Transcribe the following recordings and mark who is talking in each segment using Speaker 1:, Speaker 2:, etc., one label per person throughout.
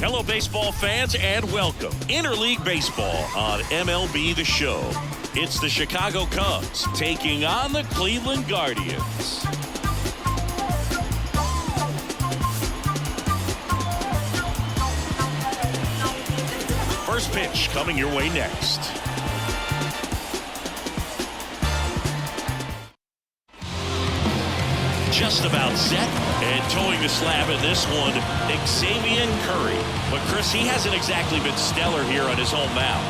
Speaker 1: Hello, baseball fans, and welcome. Interleague Baseball on MLB The Show. It's the Chicago Cubs taking on the Cleveland Guardians. First pitch coming your way next. Just about set, and towing the slab in this one, Xavier Curry. But Chris, he hasn't exactly been stellar here on his home mound.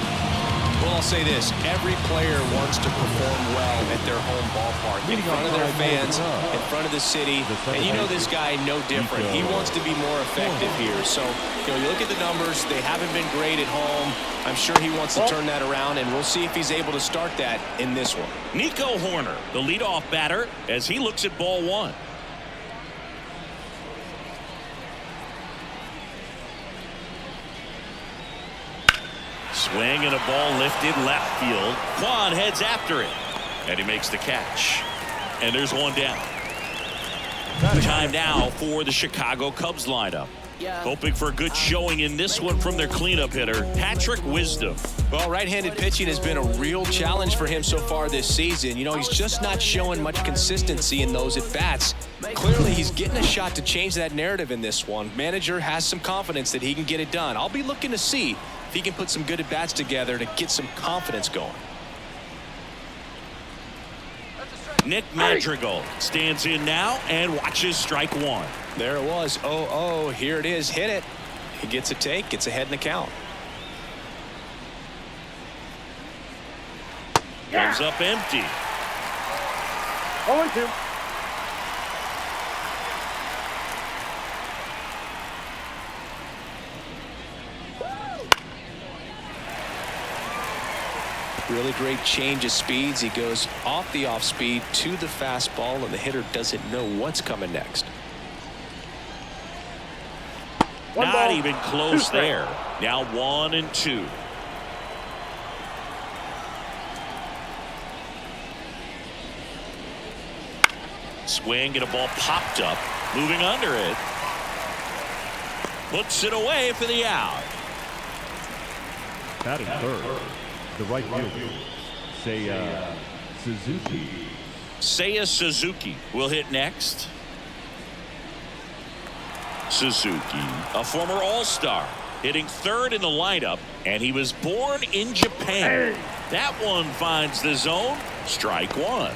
Speaker 2: Well, I'll say this, every player wants to perform well at their home ballpark, in front of their fans, in front of the city, and you know this guy no different. He wants to be more effective here. So, you look at the numbers, they haven't been great at home. I'm sure he wants to turn that around, and we'll see if he's able to start that in this one.
Speaker 1: Nico Horner, the leadoff batter, as he looks at ball one. Swing and a ball lifted left field. Kwan heads after it, and he makes the catch. And there's one down. Time now for the Chicago Cubs lineup. Hoping for a good showing in this one from their cleanup hitter, Patrick Wisdom.
Speaker 2: Well, right-handed pitching has been a real challenge for him so far this season. You know, he's just not showing much consistency in those at-bats. Clearly, he's getting a shot to change that narrative in this one. Manager has some confidence that he can get it done. I'll be looking to see if he can put some good at-bats together to get some confidence going.
Speaker 1: Nick Madrigal stands in now and watches strike one.
Speaker 2: There it was. 0-0. Here it is. Hit it. He gets a take. Gets ahead in the count.
Speaker 1: Goes up empty.
Speaker 3: 0-2.
Speaker 2: Really great change of speeds. He goes off the off speed to the fastball, and the hitter doesn't know what's coming next.
Speaker 1: Not even close there. Now 1-2. Swing and a ball popped up. Moving under it. Puts it away for the out.
Speaker 3: Batting third, the right fielder, Suzuki.
Speaker 1: Seiya Suzuki will hit next. Suzuki, a former All-Star, hitting third in the lineup, and he was born in Japan. That one finds the zone. Strike one.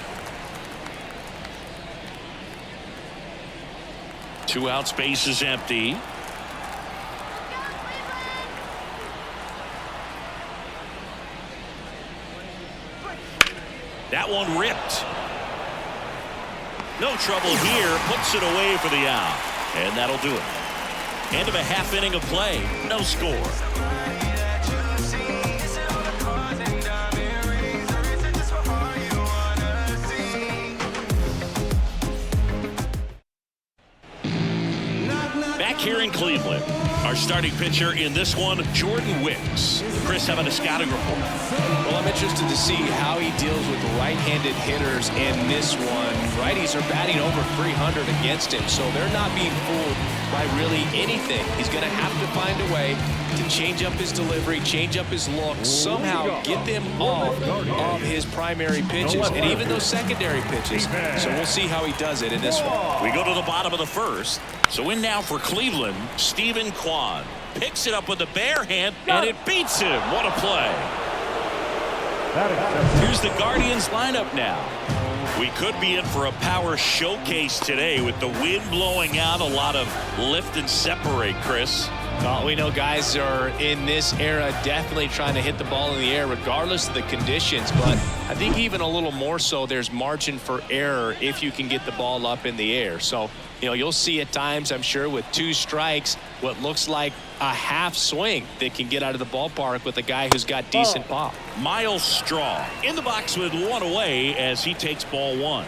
Speaker 1: 2 out, space is empty. That one ripped. No trouble here. Puts it away for the out. And that'll do it. End of a half inning of play. No score. Back here in Cleveland, our starting pitcher in this one, Jordan Wicks. Chris, having a scouting report.
Speaker 2: Well, I'm interested to see how he deals with right-handed hitters in this one. Righties are batting over 300 against him, so they're not being fooled by really anything. He's going to have to find a way to change up his delivery, change up his look, somehow get them off of his primary pitches and even those secondary pitches. So we'll see how he does it in this one.
Speaker 1: We go to the bottom of the first. So in now for Cleveland, Stephen Kwan picks it up with the bare hand, and it beats him. What a play. Here's the Guardians lineup now. We could be in for a power showcase today with the wind blowing out, a lot of lift and separate, Chris.
Speaker 2: Well, we know guys are in this era definitely trying to hit the ball in the air regardless of the conditions, but I think even a little more so there's margin for error if you can get the ball up in the air. So, you'll see at times, I'm sure, with 2 strikes, what looks like a half swing that can get out of the ballpark with a guy who's got decent pop.
Speaker 1: Miles Straw in the box with 1 away as he takes ball 1.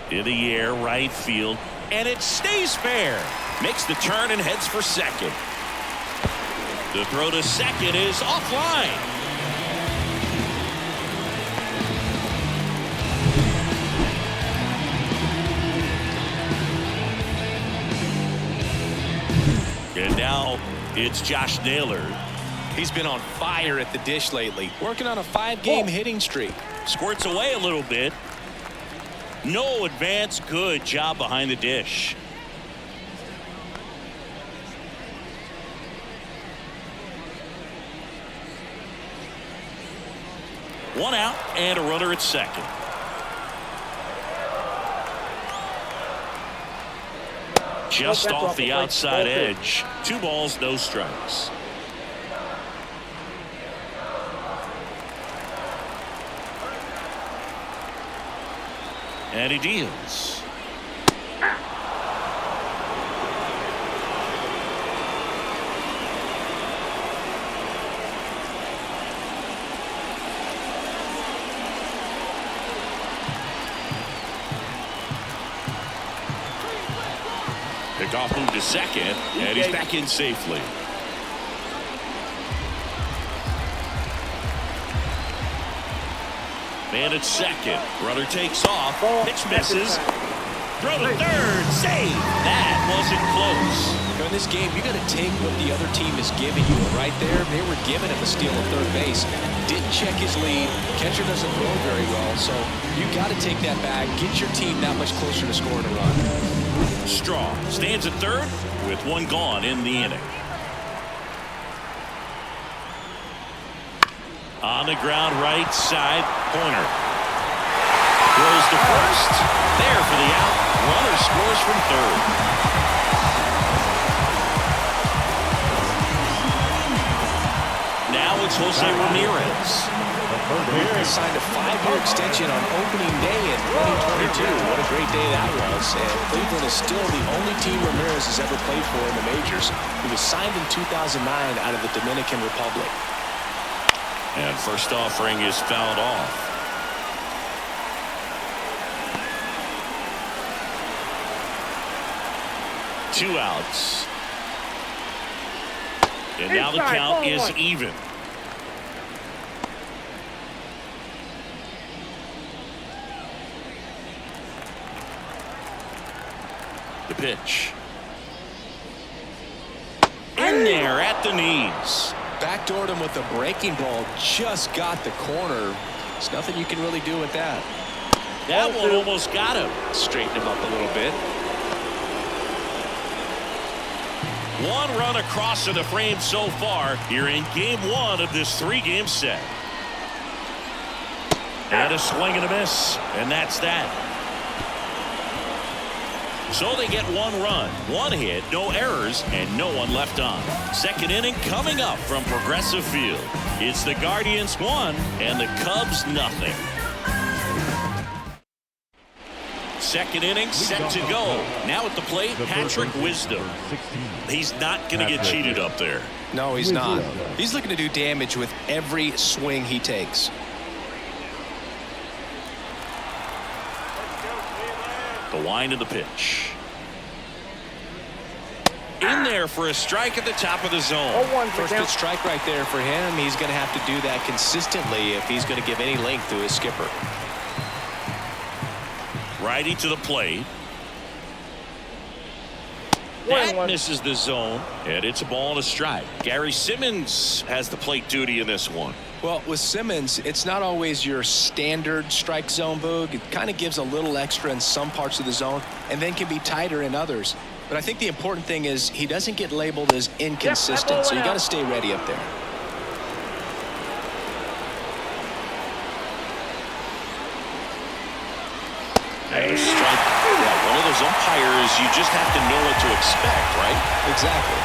Speaker 1: In the air, right field, and it stays fair. Makes the turn and heads for second. The throw to second is offline. Now it's Josh Naylor.
Speaker 2: He's been on fire at the dish lately, working on a 5-game hitting streak.
Speaker 1: Squirts away a little bit. No advance. Good job behind the dish. One out and a runner at second. Just off the outside edge. 2 balls, no strikes. And he deals. Pickoff moved to second, and he's back in safely. Man at second. Runner takes off. Pitch misses. Throw to third. Save. That wasn't close.
Speaker 2: In this game, you got to take what the other team is giving you. Right there, they were giving him a steal at third base. Didn't check his lead. Catcher doesn't throw very well, so you got to take that back. Get your team that much closer to scoring a run.
Speaker 1: Strong stands at third with 1 gone in the inning. On the ground, right side corner. Throws to first. There for the out. Runner scores from third. Now it's Jose Ramirez.
Speaker 2: Ramirez signed a 5-year extension on opening day in 2022. What a great day that was. And Cleveland is still the only team Ramirez has ever played for in the majors. He was signed in 2009 out of the Dominican Republic.
Speaker 1: And first offering is fouled off. Two outs. And now the count is even. The pitch. In there at the knees.
Speaker 2: Backdoored him with a breaking ball. Just got the corner. There's nothing you can really do with that.
Speaker 1: That one almost got him.
Speaker 2: Straighten him up a little bit.
Speaker 1: 1 run across to the frame so far here in game 1 of this 3-game set. And a swing and a miss. And that's that. So they get 1 run, 1 hit, no errors, and no one left on. Second inning coming up from Progressive Field. It's the Guardians 1 and the Cubs nothing. Second inning set to go. Now at the plate, Patrick Wisdom. He's not going to get cheated up there.
Speaker 2: No, he's not. He's looking to do damage with every swing he takes.
Speaker 1: The wind of the pitch. In there for a strike at the top of the zone.
Speaker 2: First pitch strike right there for him. He's going to have to do that consistently if he's going to give any length to his skipper.
Speaker 1: Righty to the plate. That misses the zone, and it's a ball and a strike. Gary Simmons has the plate duty in this one.
Speaker 2: Well, with Simmons, it's not always your standard strike zone, Boog. It kind of gives a little extra in some parts of the zone and then can be tighter in others. But I think the important thing is he doesn't get labeled as inconsistent, so you got to stay ready up there.
Speaker 1: And a strike. Yeah, one of those umpires, you just have to know what to expect, right?
Speaker 2: Exactly.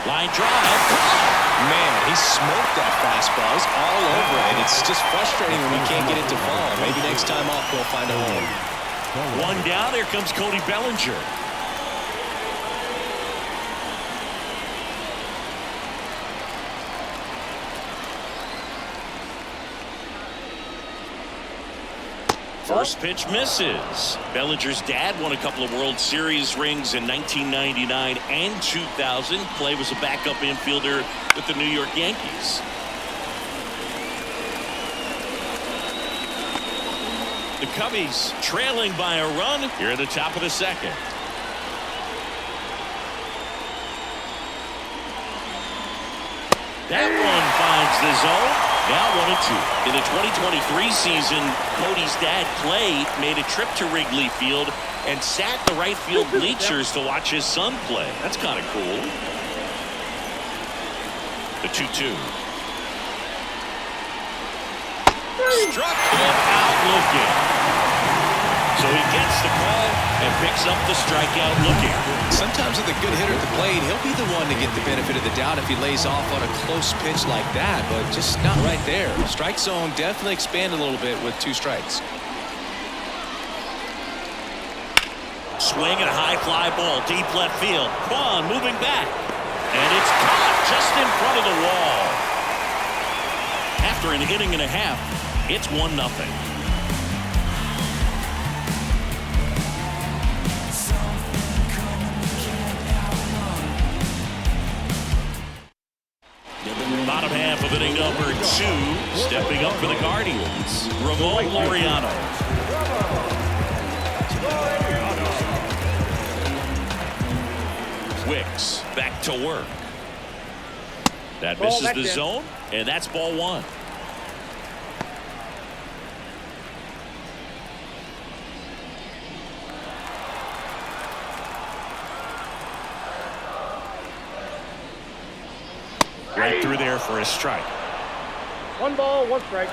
Speaker 1: Line drive.
Speaker 2: Man, he smoked that fastball. He's all over it. It's just frustrating when we can't get it to fall. Maybe next time off we'll find a home.
Speaker 1: 1 down. Here comes Cody Bellinger. First pitch misses. Bellinger's dad won a couple of World Series rings in 1999 and 2000. Clay was a backup infielder with the New York Yankees. The Cubbies trailing by a run here at the top of the second. That one finds the zone. Now 1-2. In the 2023 season, Cody's dad, Clay, made a trip to Wrigley Field and sat in the right field bleachers to watch his son play. That's kind of cool. The 2-2. Struck him out looking. So he gets the call and picks up the strikeout looking.
Speaker 2: Sometimes with a good hitter at the plate, he'll be the one to get the benefit of the doubt if he lays off on a close pitch like that, but just not right there. Strike zone definitely expanded a little bit with 2 strikes.
Speaker 1: Swing and a high fly ball deep left field. Quan moving back. And it's caught just in front of the wall. After an inning and a half, it's 1-0. Bottom half of inning number 2, stepping up for the Guardians, Ramon Laureano. Wicks back to work. That misses the zone, and that's ball 1. Right through there for a strike.
Speaker 4: 1 ball, 1 strike.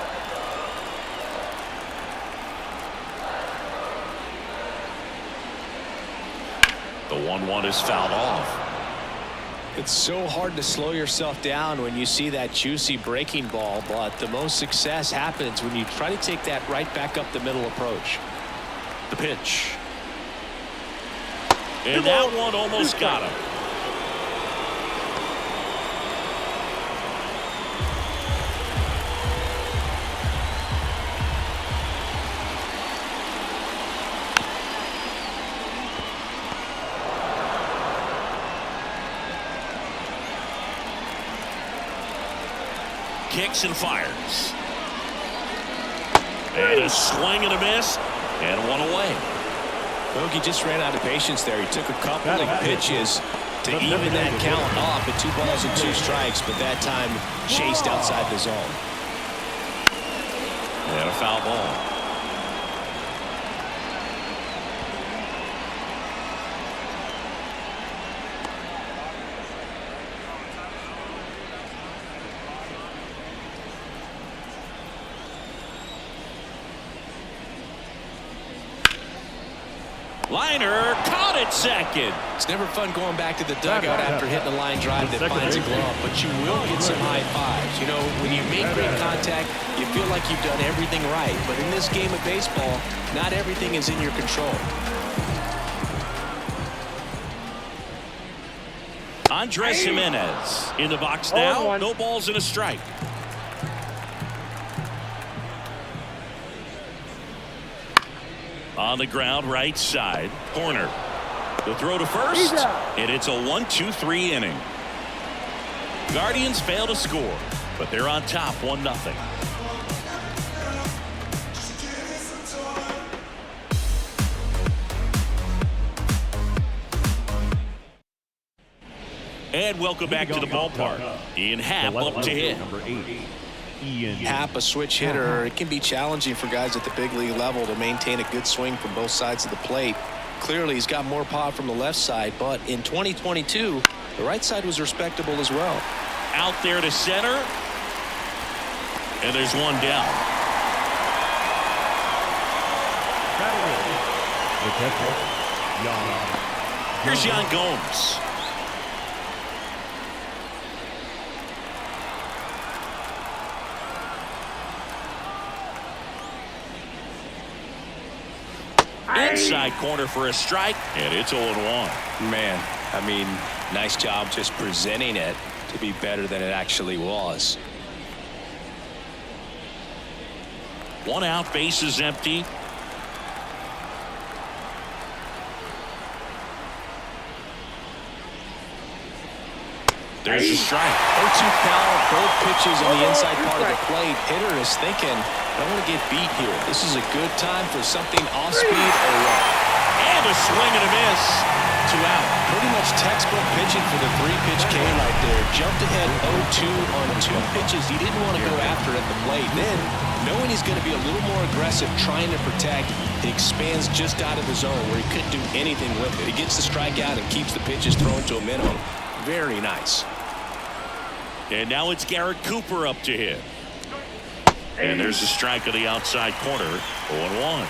Speaker 1: The 1-1 is fouled off.
Speaker 2: It's so hard to slow yourself down when you see that juicy breaking ball, but the most success happens when you try to take that right back up the middle approach.
Speaker 1: The pitch. And that one almost got him. Kicks and fires. And a swing and a miss. And 1 away.
Speaker 2: Bogey just ran out of patience there. He took a couple of pitches to even that count off at 2 balls and 2 strikes, but that time chased outside the zone.
Speaker 1: And a foul ball. Liner caught at second.
Speaker 2: It's never fun going back to the dugout after hitting a line drive that finds a glove, but you will get some high fives. You know, when you make great contact, you feel like you've done everything right. But in this game of baseball, not everything is in your control.
Speaker 1: Andres Jimenez in the box now. No balls and a strike. On the ground, right side, corner. The throw to first, and it's a 1-2-3 inning. Guardians fail to score, but they're on top 1-0. And welcome back to the ballpark. Ian Happ up to hit.
Speaker 3: Number 8.
Speaker 2: Happ, a switch hitter. It can be challenging for guys at the big league level to maintain a good swing from both sides of the plate. Clearly, he's got more power from the left side, but in 2022, the right side was respectable as well.
Speaker 1: Out there to center, and there's one down. Here's Yan Gomes. Inside corner for a strike, and it's 0-1.
Speaker 2: Man, I mean, nice job just presenting it to be better than it actually was.
Speaker 1: 1 out, bases empty. There's a strike.
Speaker 2: 0-2 count, both pitches on the inside part of the plate. Hitter is thinking, I don't want to get beat here. This is a good time for something off speed or what.
Speaker 1: And a swing and a miss. 2 out.
Speaker 2: Pretty much textbook pitching for the 3-pitch K right there. Jumped ahead 0-2 on 2 pitches. He didn't want to go after it at the plate. Then, knowing he's going to be a little more aggressive, trying to protect, he expands just out of the zone where he couldn't do anything with it. He gets the strikeout and keeps the pitches thrown to a minimum. Very nice.
Speaker 1: And now it's Garrett Cooper up to hit. And there's a strike on the outside corner. 0-1.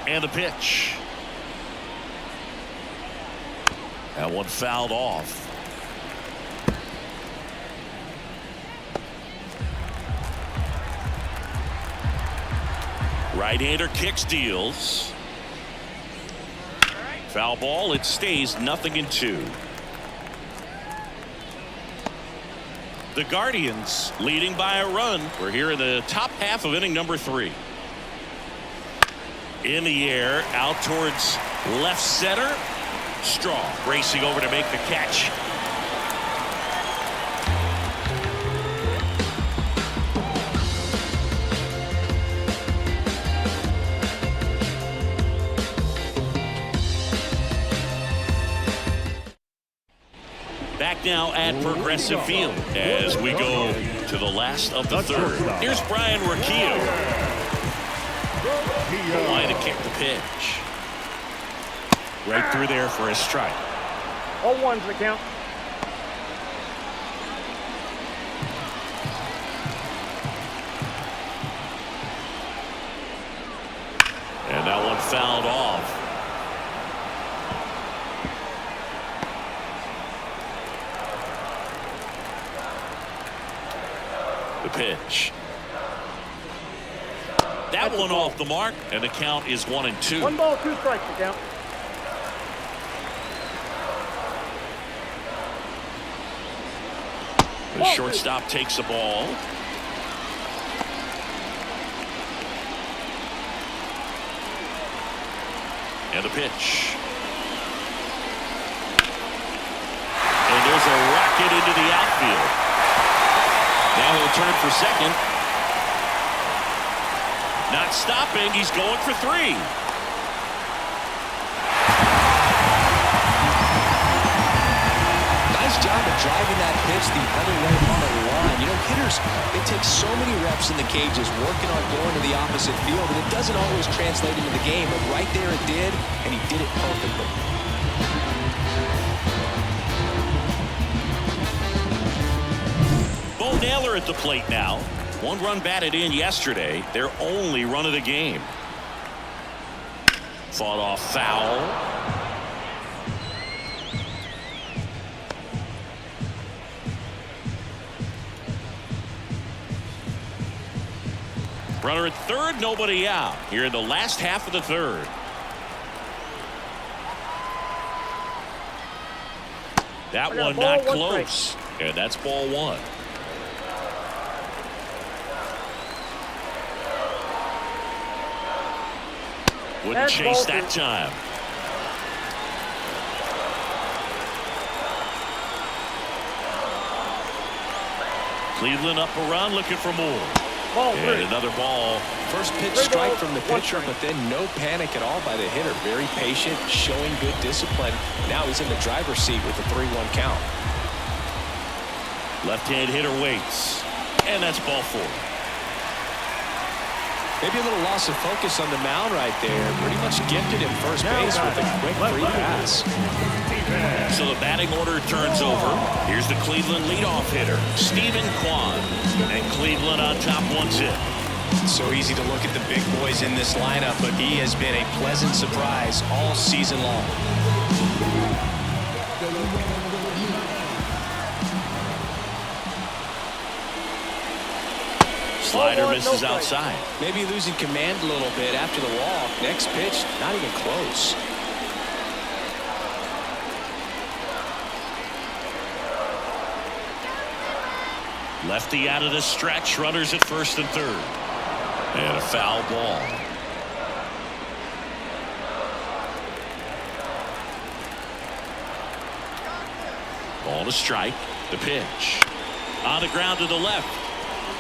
Speaker 1: And the pitch. That one fouled off. Right-hander kicks, deals. Foul ball. It stays 0-2. The Guardians leading by a run. We're here in the top half of inning number 3. In the air, out towards left center. Straw racing over to make the catch. Back now at Progressive Field as we go to the last of the third. Here's Brian Riccio. The line to kick the pitch. Right through there for a strike.
Speaker 4: 0-1's the count.
Speaker 1: And that one fouled off. The pitch. That one off the mark, and the count is 1-2.
Speaker 4: 1 ball, 2 strikes to count.
Speaker 1: The shortstop takes the ball. And the pitch. And there's a rocket into the outfield. Now he'll turn for second. Not stopping. He's going for 3.
Speaker 2: Nice job of driving that pitch the other way on the line. You know, hitters, they take so many reps in the cages working on going to the opposite field, and it doesn't always translate into the game, but right there it did, and he did it perfectly.
Speaker 1: Bo Naylor at the plate now. 1 run batted in yesterday. Their only run of the game. Fought off foul. Runner at third, nobody out. Here in the last half of the third. That one not close. And that's ball 1. Wouldn't chase that time. Cleveland up a run, looking for more. And another ball.
Speaker 2: First pitch strike from the pitcher, but then no panic at all by the hitter. Very patient, showing good discipline. Now he's in the driver's seat with the 3-1 count.
Speaker 1: Left-hand hitter waits. And that's ball 4.
Speaker 2: Maybe a little loss of focus on the mound right there. Pretty much gifted him first base with a quick free pass.
Speaker 1: So the batting order turns over. Here's the Cleveland leadoff hitter, Stephen Kwan. And Cleveland on top 1-0.
Speaker 2: So easy to look at the big boys in this lineup, but he has been a pleasant surprise all season long.
Speaker 1: Slider misses outside.
Speaker 2: Maybe losing command a little bit after the walk. Next pitch, not even close. Lefty out of the stretch. Runners at first and third.
Speaker 1: And a foul ball. Ball to strike. The pitch. On the ground to the left.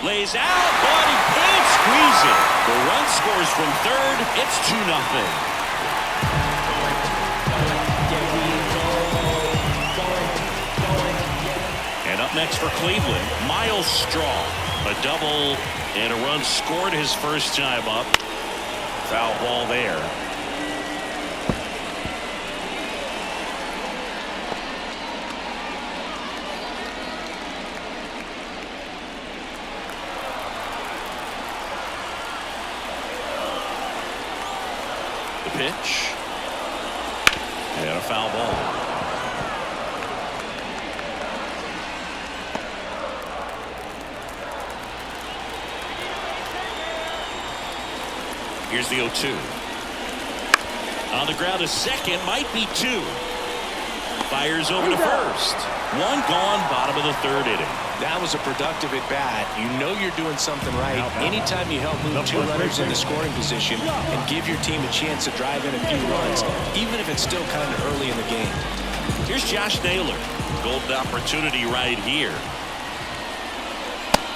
Speaker 1: Lays out, but he can't squeeze it. The run scores from third. It's 2-0. And up next for Cleveland, Miles Straw. A double and a run scored his first time up. Foul ball there. The pitch. And a foul ball. Here's the 0-2. On the ground to second, might be two. Fires over to first. One gone, bottom of the third inning.
Speaker 2: That was a productive at bat. You know you're doing something right. Anytime you help move two runners into scoring position and give your team a chance to drive in a few runs, even if it's still kind of early in the game.
Speaker 1: Here's Josh Naylor. Golden opportunity right here.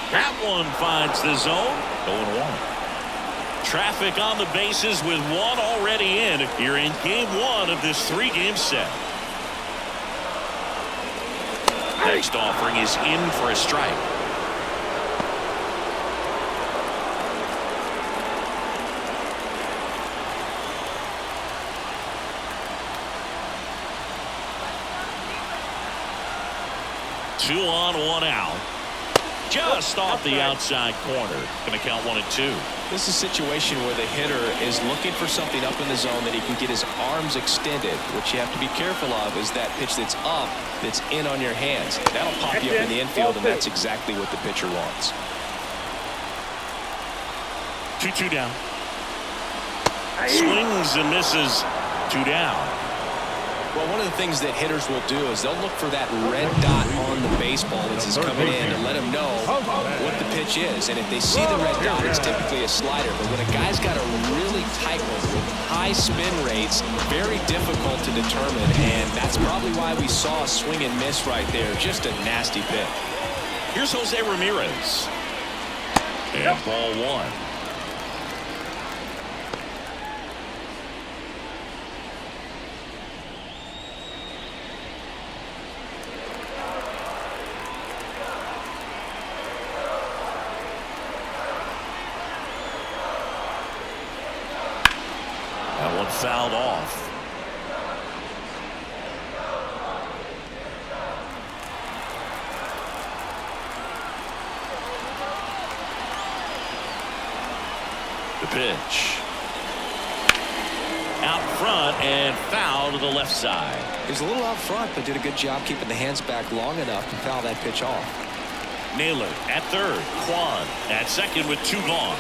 Speaker 1: That one finds the zone. 0-1. Traffic on the bases with one already in here in game one of this three-game set. Next offering is in for a strike. Two on, one out. Just off the outside corner. Going to count 1-2.
Speaker 2: This is a situation where the hitter is looking for something up in the zone that he can get his arms extended. What you have to be careful of is that pitch that's up, that's in on your hands. That'll pop you up in the infield, and that's exactly what the pitcher wants.
Speaker 1: 2-2 down. Swings and misses. 2 down.
Speaker 2: Well, one of the things that hitters will do is they'll look for that red dot on the baseball as it's coming in and let them know what the pitch is. And if they see the red dot, it's typically a slider. But when a guy's got a really tight one with high spin rates, very difficult to determine. And that's probably why we saw a swing and miss right there. Just a nasty pitch.
Speaker 1: Here's Jose Ramirez. And ball one. That one fouled off. The pitch. Out front and foul to the left side.
Speaker 2: He was a little out front, but did a good job keeping the hands back long enough to foul that pitch off.
Speaker 1: Naylor at third. Quan at second with 2 gone.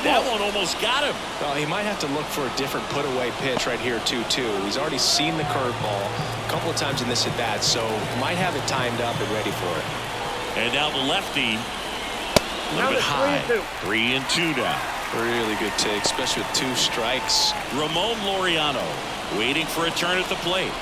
Speaker 1: That one almost got him.
Speaker 2: Well, he might have to look for a different put-away pitch right here, 2-2. He's already seen the curveball a couple of times in this at-bat, so might have it timed up and ready for it.
Speaker 1: And now the lefty. A little bit high. 3-2 now.
Speaker 2: Really good take, especially with 2 strikes.
Speaker 1: Ramon Laureano waiting for a turn at the plate.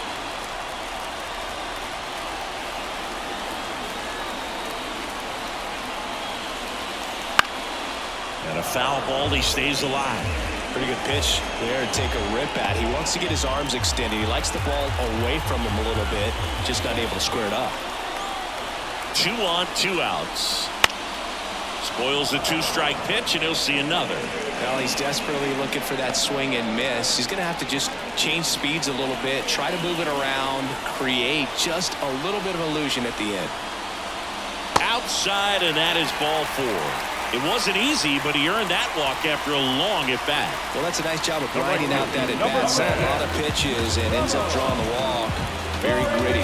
Speaker 1: And a foul ball. He stays alive.
Speaker 2: Pretty good pitch there to take a rip at. He wants to get his arms extended. He likes the ball away from him a little bit. Just not able to square it up.
Speaker 1: 2 on, 2 outs. Spoils the 2-strike pitch, and he'll see another.
Speaker 2: Well, he's desperately looking for that swing and miss. He's going to have to just change speeds a little bit, try to move it around, create just a little bit of illusion at the end.
Speaker 1: Outside, and that is ball 4. It wasn't easy, but he earned that walk after a long at-bat.
Speaker 2: Well, that's a nice job of grinding out that at-bat. A lot of pitches and ends up drawing the walk. Very gritty.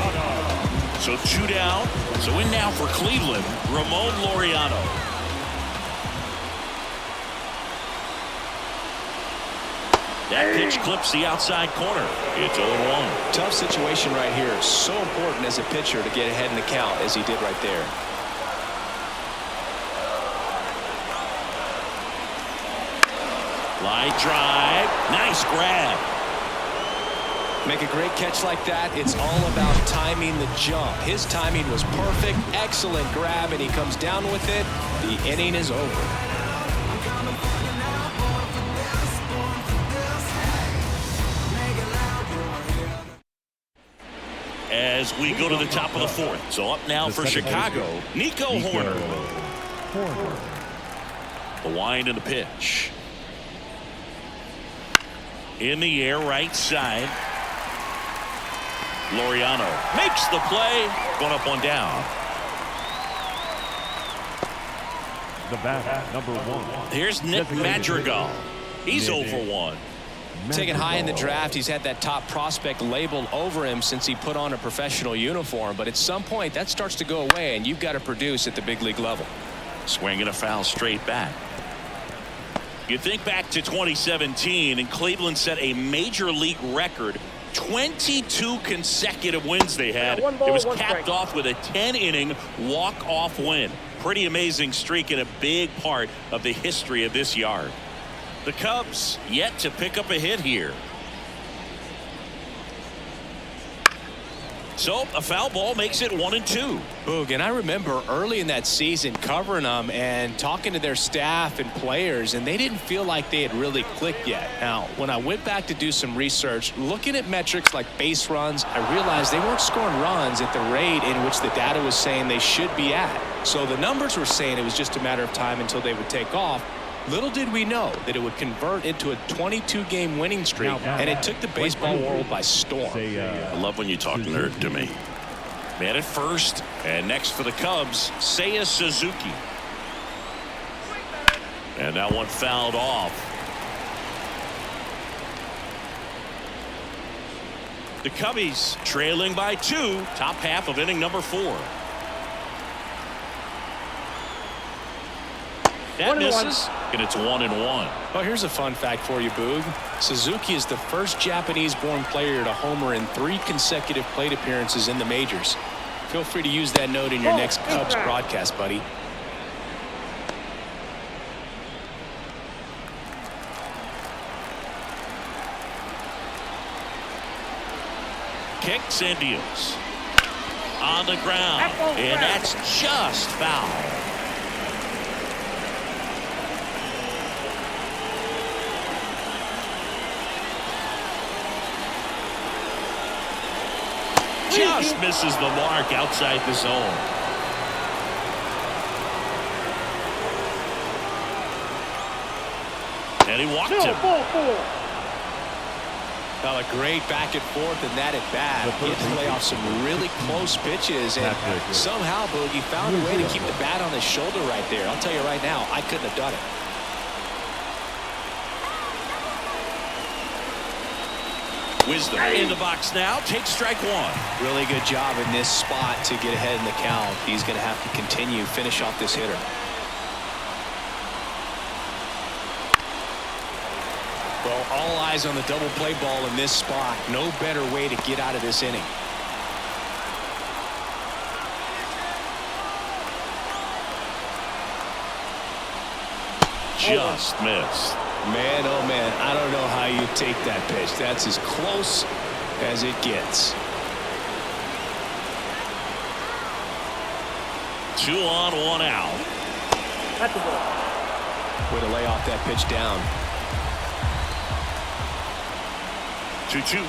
Speaker 1: So 2 down. So in now for Cleveland, Ramon Laureano. That pitch clips the outside corner. It's 0-1.
Speaker 2: Tough situation right here. So important as a pitcher to get ahead in the count as he did right there.
Speaker 1: Line drive. Nice grab.
Speaker 2: Make a great catch like that. It's all about timing the jump. His timing was perfect. Excellent grab, and he comes down with it. The inning is over.
Speaker 1: As we go to the top of the fourth. So up now for Chicago, Nico Hoerner. The wind and the pitch. In the air, right side. Laureano makes the play. Going up, one down.
Speaker 3: The bat, number 1.
Speaker 1: Here's Nick Madrigal. He's 0 for 1.
Speaker 2: Taken high in the draft, he's had that top prospect labeled over him since he put on a professional uniform. But at some point, that starts to go away, and you've got to produce at the big league level.
Speaker 1: Swinging a foul straight back. You think back to 2017, and Cleveland set a major league record. 22 consecutive wins they had. It was capped off with a 10-inning walk-off win. Pretty amazing streak and a big part of the history of this yard. The Cubs yet to pick up a hit here. So a foul ball makes it 1-2.
Speaker 2: Boog, and I remember early in that season covering them and talking to their staff and players, and they didn't feel like they had really clicked yet. Now, when I went back to do some research, looking at metrics like base runs, I realized they weren't scoring runs at the rate in which the data was saying they should be at. So the numbers were saying it was just a matter of time until they would take off. Little did we know that it would convert into a 22-game winning streak, and it took the baseball world by storm.
Speaker 1: I love when you talk nerd to me. Man at first, and next for the Cubs, Seiya Suzuki. And that one fouled off. The Cubbies trailing by 2, top half of inning number 4. That misses, and it's 1-1.
Speaker 2: Well, here's a fun fact for you, Boog. Suzuki is the first Japanese-born player to homer in 3 consecutive plate appearances in the majors. Feel free to use that note in your next Cubs broadcast, buddy.
Speaker 1: Kicks and deals. On the ground, and that's just foul. Just misses the mark outside the zone. And he walked him.
Speaker 2: Well, a great back and forth in that at bat. He had to play off some really close pitches, and somehow Boogie found a way to keep the bat on his shoulder right there. I'll tell you right now, I couldn't have done it.
Speaker 1: Wisdom in the box now. Takes strike 1.
Speaker 2: Really good job in this spot to get ahead in the count. He's going to have to continue, finish off this hitter. Well, all eyes on the double play ball in this spot. No better way to get out of this inning.
Speaker 1: Just missed.
Speaker 2: Man, oh man, I don't know how you take that pitch. That's as close as it gets.
Speaker 1: 2 on, 1 out.
Speaker 4: That's a ball.
Speaker 2: Way to lay off that pitch down.
Speaker 1: 2-2.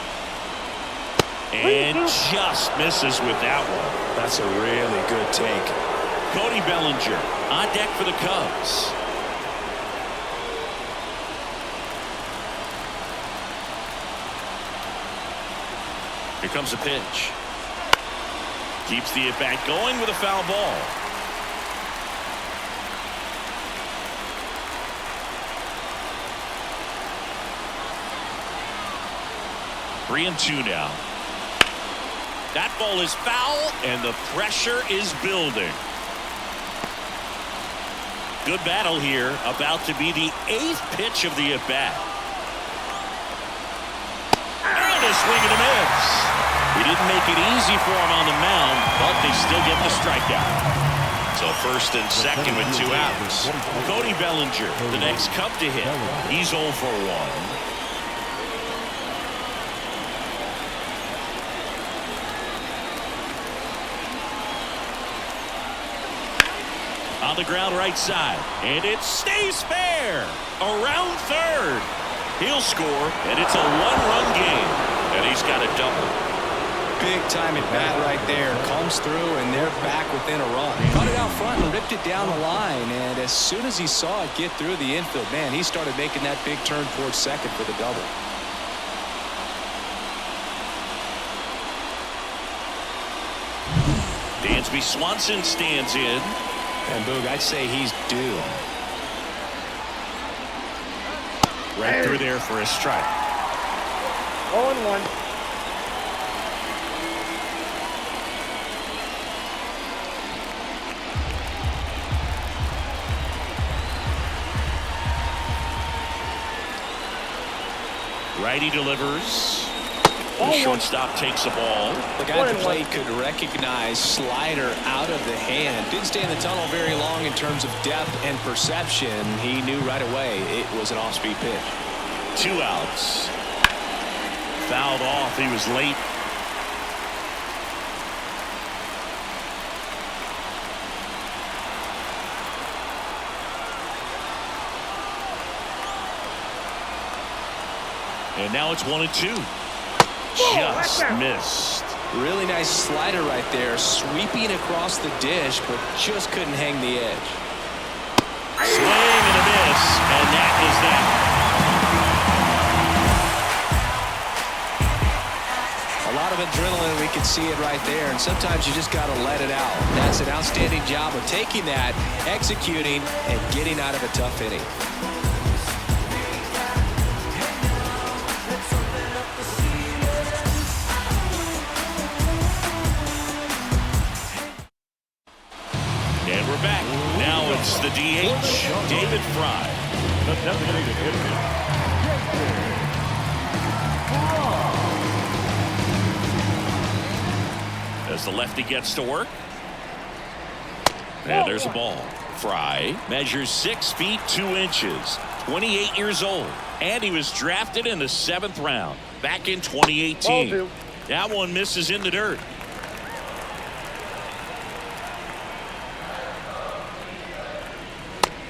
Speaker 1: And just misses with that one.
Speaker 2: That's a really good take.
Speaker 1: Cody Bellinger on deck for the Cubs. Here comes a pitch. Keeps the at-bat going with a foul ball. Three and 2 now. That ball is foul, and the pressure is building. Good battle here. About to be the 8th pitch of the at-bat. And a swing and a miss. He didn't make it easy for him on the mound, but they still get the strikeout. So first and second with 2 outs. Cody Bellinger, the next Cub to hit. He's 0 for 1. On the ground right side, and it stays fair. Around third. He'll score, and it's a 1-run game. And he's got a double.
Speaker 2: Big time at bat right there. Comes through, and they're back within a run. Caught it out front and ripped it down the line. And as soon as he saw it get through the infield, man, he started making that big turn towards second for the double.
Speaker 1: Dansby Swanson stands in.
Speaker 2: And Boog, I'd say he's due.
Speaker 1: Right through there for a strike.
Speaker 4: 0-1.
Speaker 1: Righty delivers. The shortstop takes the ball.
Speaker 2: The guy at the plate could recognize slider out of the hand. Didn't stay in the tunnel very long in terms of depth and perception. He knew right away it was an off-speed pitch.
Speaker 1: 2 outs. Fouled off. He was late. And now it's 1-2. Just missed.
Speaker 2: Really nice slider right there, sweeping across the dish, but just couldn't hang the edge.
Speaker 1: Swing and a miss, and that is that.
Speaker 2: A lot of adrenaline, we can see it right there, and sometimes you just got to let it out. That's an outstanding job of taking that, executing, and getting out of a tough inning.
Speaker 1: And we're back. Now it's the DH, David Fry.
Speaker 3: The designated hitter.
Speaker 1: As the lefty gets to work. And there's a ball. Fry measures 6 feet 2 inches, 28 years old, and he was drafted in the 7th round back in 2018. That one misses in the dirt.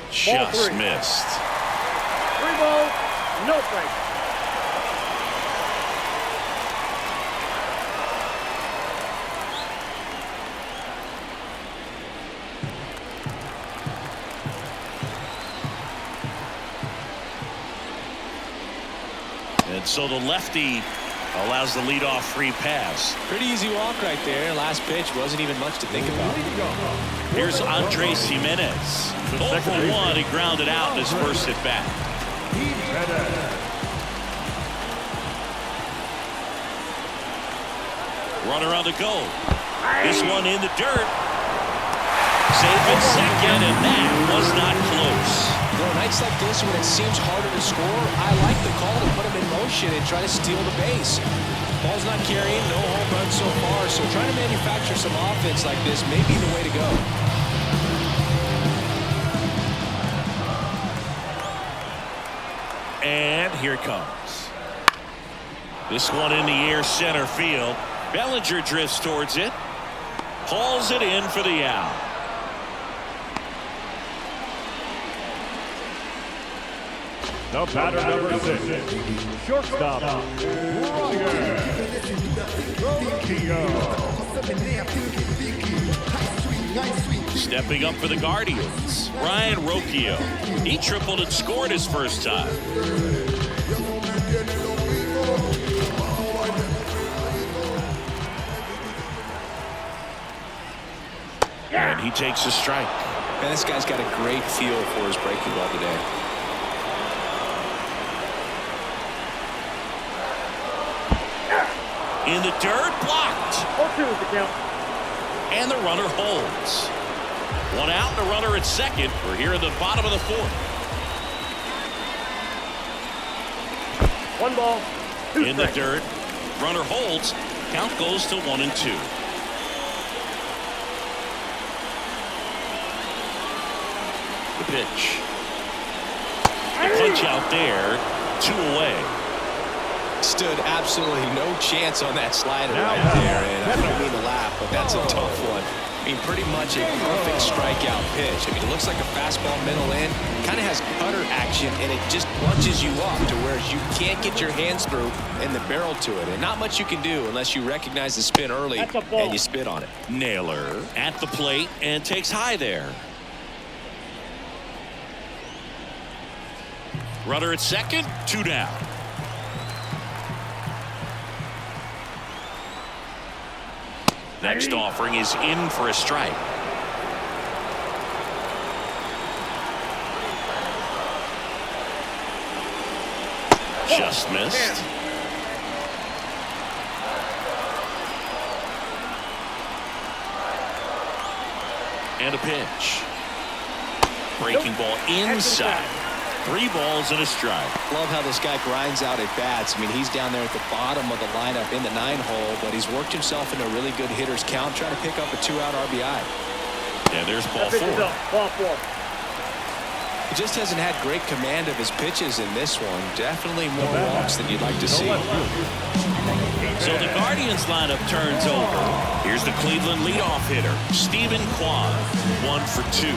Speaker 1: Just missed.
Speaker 4: 3 balls, no strikes.
Speaker 1: And so the lefty allows the leadoff free pass.
Speaker 2: Pretty easy walk right there. Last pitch wasn't even much to think about.
Speaker 1: Here's Andres Jimenez. 0 for 1. He grounded out in his first at bat. Runner on the go. This one in the dirt. Safe at second, and that was not close.
Speaker 2: Well, nights like this when it seems harder to score, I like the call to put him in motion and try to steal the base. Ball's not carrying, no home run so far, so trying to manufacture some offense like this may be the way to go.
Speaker 1: And here it comes. This one in the air center field. Bellinger drifts towards it. Hauls it in for the out.
Speaker 3: The batter number 6, shortstop,
Speaker 1: Stepping up for the Guardians, Ryan Rocchio. He tripled and scored his first time. And he takes a strike.
Speaker 2: Man, this guy's got a great feel for his breaking ball today.
Speaker 1: In the dirt, blocked.
Speaker 4: 0-2 is the count.
Speaker 1: And the runner holds. 1 out and a runner at second. We're here in the bottom of the 4th.
Speaker 4: 1 ball, 2
Speaker 1: In the
Speaker 4: strikes.
Speaker 1: dirt, runner holds. Count goes to 1-2. pitch. The punch out there, 2 away.
Speaker 2: Stood absolutely no chance on that slider right there, and I don't mean to laugh, but that's a tough one. I mean, pretty much a perfect strikeout pitch. I mean, it looks like a fastball middle in, kind of has cutter action, and it just punches you up to where you can't get your hands through and the barrel to it. And not much you can do unless you recognize the spin early and you spit on it.
Speaker 1: Naylor at the plate and takes high there. Runner at second, 2 down. Next offering is in for a strike. Just missed. And a pitch. Breaking ball inside. 3 balls and a strike.
Speaker 2: Love how this guy grinds out at bats. I mean, he's down there at the bottom of the lineup in the 9 hole, but he's worked himself into a really good hitter's count, trying to pick up a 2-out RBI.
Speaker 1: And there's ball 4.
Speaker 4: Ball 4.
Speaker 2: He just hasn't had great command of his pitches in this one. Definitely more walks than you'd like to see.
Speaker 1: So the Guardians lineup turns over. Here's the Cleveland leadoff hitter, Steven Kwan, 1 for 2.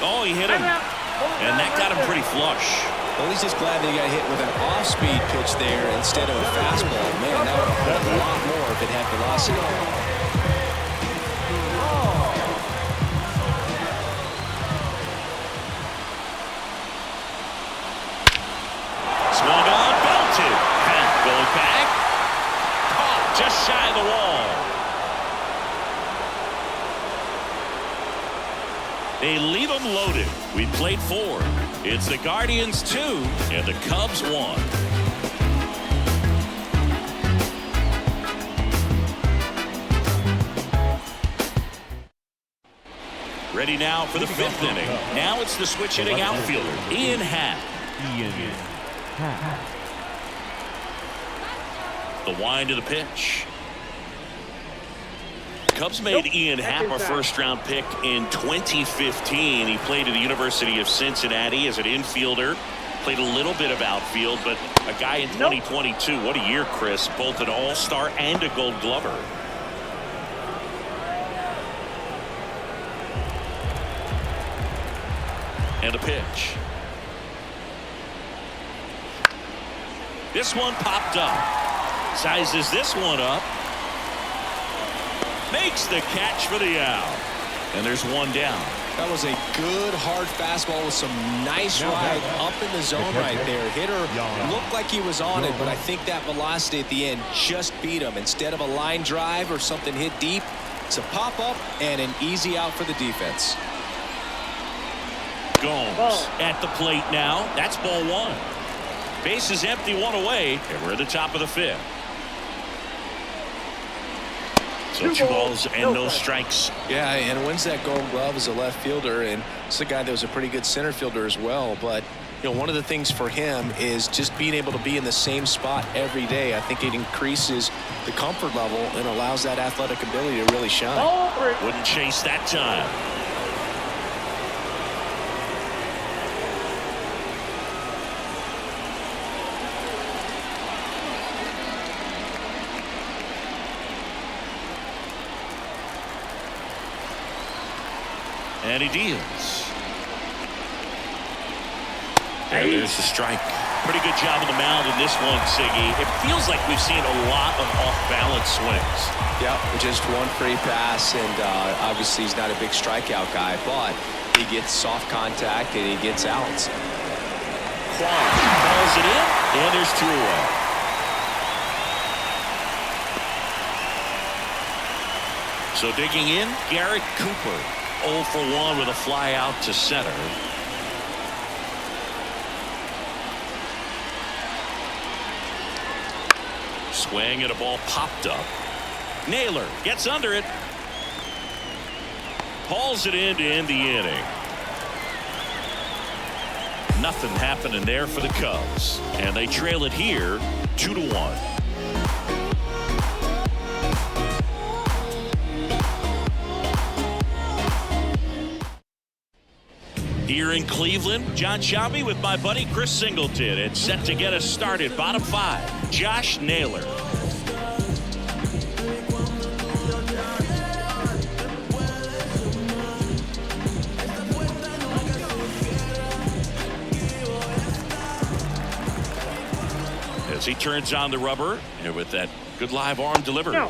Speaker 1: Oh, he hit him, and that got him pretty flush.
Speaker 2: Well, he's just glad that he got hit with an off-speed pitch there instead of a fastball. Man, that would have hurt a lot more if it had velocity.
Speaker 1: Swung on, belted. Going back. Caught just shy of the wall. They leave them loaded. We played 4. It's the Guardians 2 and the Cubs 1. Ready now for the 5th inning. Now it's the switch hitting outfielder, Ian Happ. The wind of the pitch. Cubs made Ian Happ a first-round pick in 2015. He played at the University of Cincinnati as an infielder. Played a little bit of outfield, but a guy in 2022. What a year, Chris. Both an all-star and a gold glover. And a pitch. This one popped up. Sizes this one up. Makes the catch for the out. And there's 1 down.
Speaker 2: That was a good hard fastball with some nice ride up in the zone right there. Hitter looked like he was on it, but I think that velocity at the end just beat him. Instead of a line drive or something hit deep, it's a pop-up and an easy out for the defense.
Speaker 1: Gomes at the plate now. That's ball 1. Base is empty, 1 away, and we're at the top of the 5th. So 2 balls and no strikes.
Speaker 2: Yeah, and wins that gold glove as a left fielder, and it's a guy that was a pretty good center fielder as well. But you know, one of the things for him is just being able to be in the same spot every day. I think it increases the comfort level and allows that athletic ability to really shine.
Speaker 1: Wouldn't chase that time. And he deals. And there's the strike. Pretty good job on the mound in this one, Siggy. It feels like we've seen a lot of off-balance swings.
Speaker 2: Yeah, just 1 free pass, and obviously he's not a big strikeout guy, but he gets soft contact and he gets outs.
Speaker 1: Kwan calls it in, and there's 2 away. So digging in, Garrett Cooper. 0 for 1 with a fly out to center. Swing and a ball popped up. Naylor gets under it. Hauls it in to end the inning. Nothing happening there for the Cubs. And they trail it here 2-1. Here in Cleveland, John Sciambi with my buddy Chris Singleton, and set to get us started. Bottom 5, Josh Naylor. As he turns on the rubber, and with that good live arm delivers.
Speaker 4: No,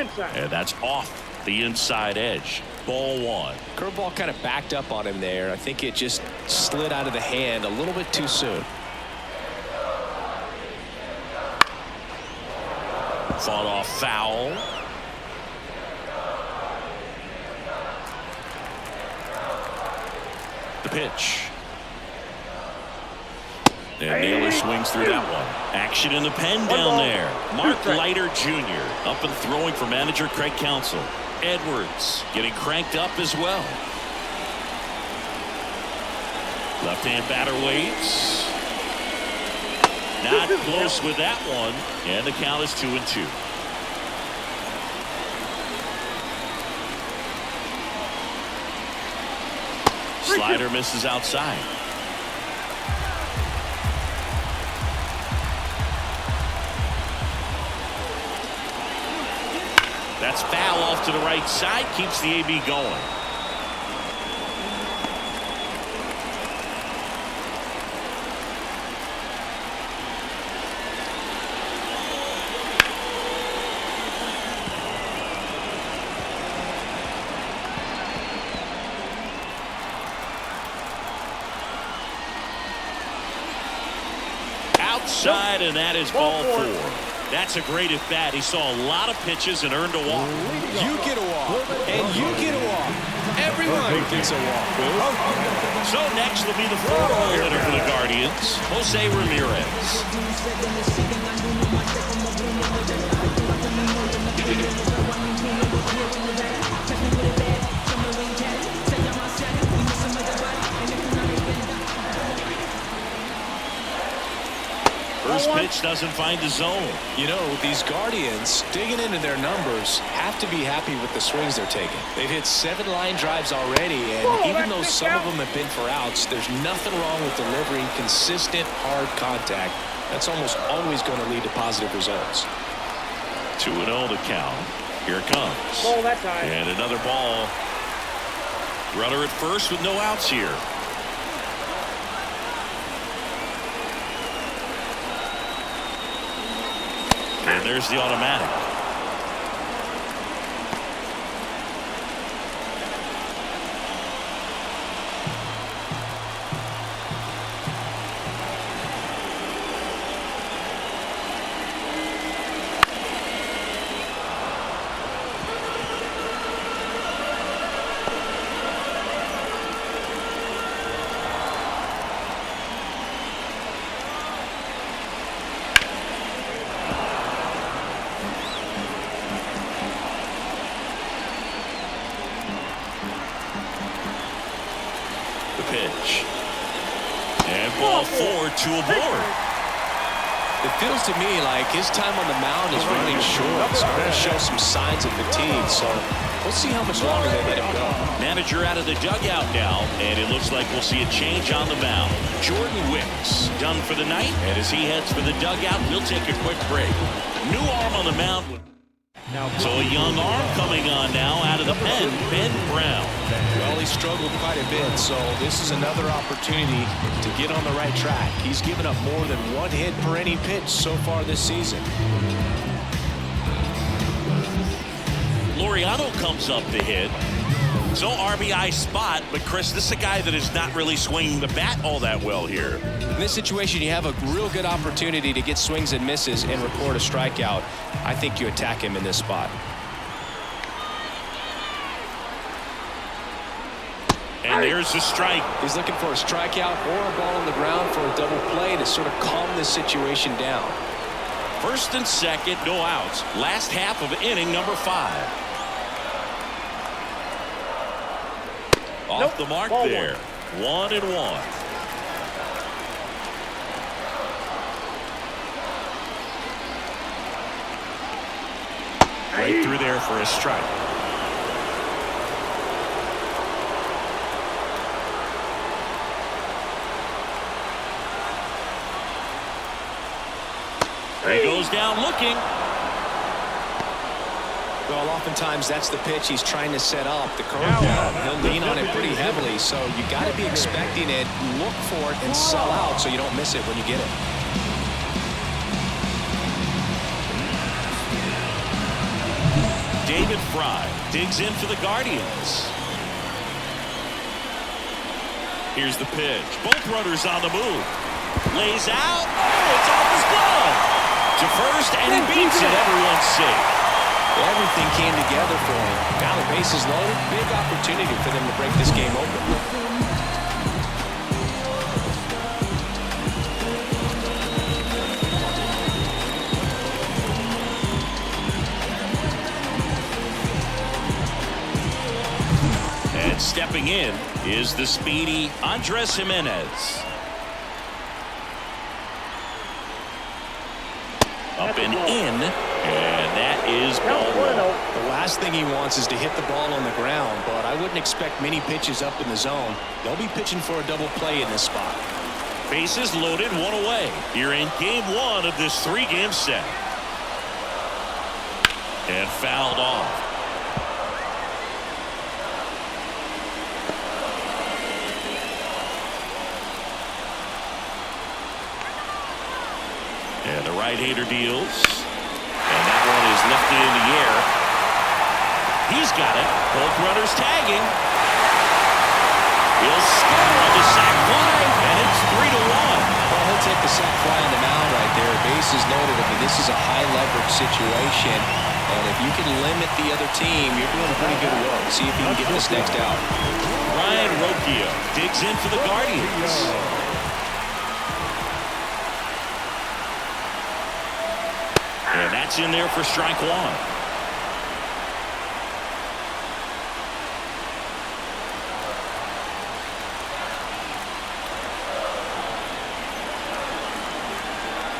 Speaker 4: inside.
Speaker 1: And that's off the inside edge. Ball 1.
Speaker 2: Curveball kind of backed up on him there. I think it just slid out of the hand a little bit too soon.
Speaker 1: Fought off foul. The pitch. And Naylor swings through that one. Action in the pen down there. Mark Leiter Jr. up and throwing for manager Craig Counsell. Edwards getting cranked up as well. Left-hand batter waits. Not close with that one. And the count is 2-2. Slider misses outside. That's foul off to the right side. Keeps the AB going. Outside, and that is ball 4. That's a great at bat. He saw a lot of pitches and earned a walk.
Speaker 2: You get a walk, and you get a walk. Everyone gets a walk.
Speaker 1: So next will be the 4-hole hitter for the Guardians, Jose Ramirez. First pitch doesn't find the zone.
Speaker 2: You know, these Guardians, digging into their numbers, have to be happy with the swings they're taking. They've hit 7 line drives already, and even though some of them have been for outs, there's nothing wrong with delivering consistent, hard contact. That's almost always going to lead to positive results.
Speaker 1: 2-0 the count. Here it comes.
Speaker 4: Ball that time.
Speaker 1: And another ball. Runner at first with no outs here. And there's the automatic. Pitch. And ball 4, 2 aboard.
Speaker 2: It feels to me like his time on the mound is running short. It's going to show some signs of fatigue, so we'll see how much longer they let him go.
Speaker 1: Manager out of the dugout now, and it looks like we'll see a change on the mound. Jordan Wicks done for the night, and as he heads for the dugout, we'll take a quick break. New arm on the mound. So a young arm coming on now out of the pen, Ben Brown.
Speaker 2: Well, he struggled quite a bit, so this is another opportunity to get on the right track. He's given up more than 1 hit per inning pitch so far this season.
Speaker 1: Laureano comes up to hit. So RBI spot, but Chris, this is a guy that is not really swinging the bat all that well here.
Speaker 2: In this situation, you have a real good opportunity to get swings and misses and record a strikeout. I think you attack him in this spot.
Speaker 1: And there's the strike.
Speaker 2: He's looking for a strikeout or a ball on the ground for a double play to sort of calm this situation down.
Speaker 1: First and second, no outs. Last half of inning number 5. Off the mark there. 1-1. Right through there for a strike. He goes down looking.
Speaker 2: Well, oftentimes that's the pitch he's trying to set up. The curveball, he'll lean on it pretty heavily, so you got to be expecting it, look for it, and sell out so you don't miss it when you get it.
Speaker 1: David Fry digs in for the Guardians. Here's the pitch. Both runners on the move. Lays out. Oh, it's off his glove. To first, and he beats it. Everyone's safe.
Speaker 2: Everything came together for him. Now the bases loaded. Big opportunity for them to break this game open.
Speaker 1: And stepping in is the speedy Andres Jimenez. Up and in, and that is ball one.
Speaker 2: The last thing he wants is to hit the ball on the ground, but I wouldn't expect many pitches up in the zone. They'll be pitching for a double play in this spot.
Speaker 1: Bases loaded, one away. You're in game one of this three-game set. And fouled off. And the right-hander deals. And that one is lifted in the air. He's got it. Both runners tagging. He'll score on the sac fly, and it's 3-1.
Speaker 2: Well, he'll take the sac fly on the mound right there. Bases loaded. I mean, this is a high-leverage situation. And if you can limit the other team, you're doing pretty good work. See if you can get this next out.
Speaker 1: Ryan Rocchio digs in for the Guardians. And that's in there for strike one.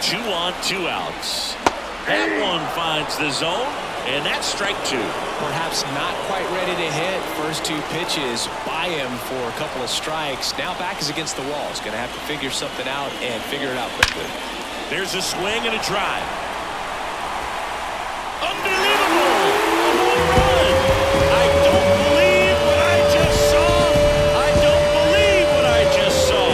Speaker 1: Two on, 2 outs. That one finds the zone, and that's strike two.
Speaker 2: Perhaps not quite ready to hit. First two pitches by him for a couple of strikes. Now back is against the wall. He's going to have to figure something out and figure it out quickly.
Speaker 1: There's a swing and a drive. Unbelievable! A home run! I don't believe what I just saw! I don't believe what I just saw!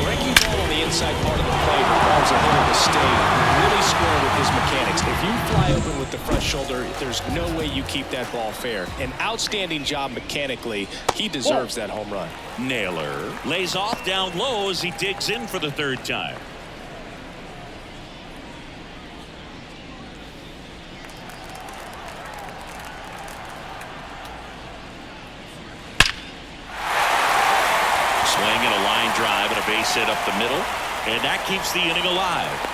Speaker 2: Breaking ball on the inside part of the plate requires a hitter to stay really square with his mechanics. If you fly open with the front shoulder, there's no way you keep that ball fair. An outstanding job mechanically. He deserves that home run.
Speaker 1: Naylor lays off down low as he digs in for the third time. Swing and a line drive and a base hit up the middle, and that keeps the inning alive.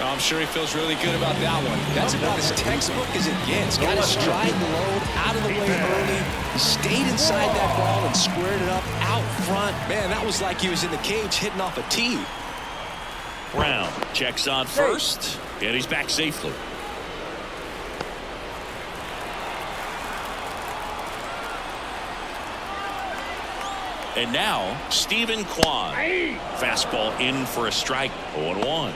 Speaker 2: I'm sure he feels really good about that one. That's about as textbook as it gets. Got his stride and load out of the way early. He stayed inside that ball and squared it up out front. Man, that was like he was in the cage hitting off a tee.
Speaker 1: Brown checks on first, and he's back safely. And now, Stephen Kwan. Fastball in for a strike, 0-1.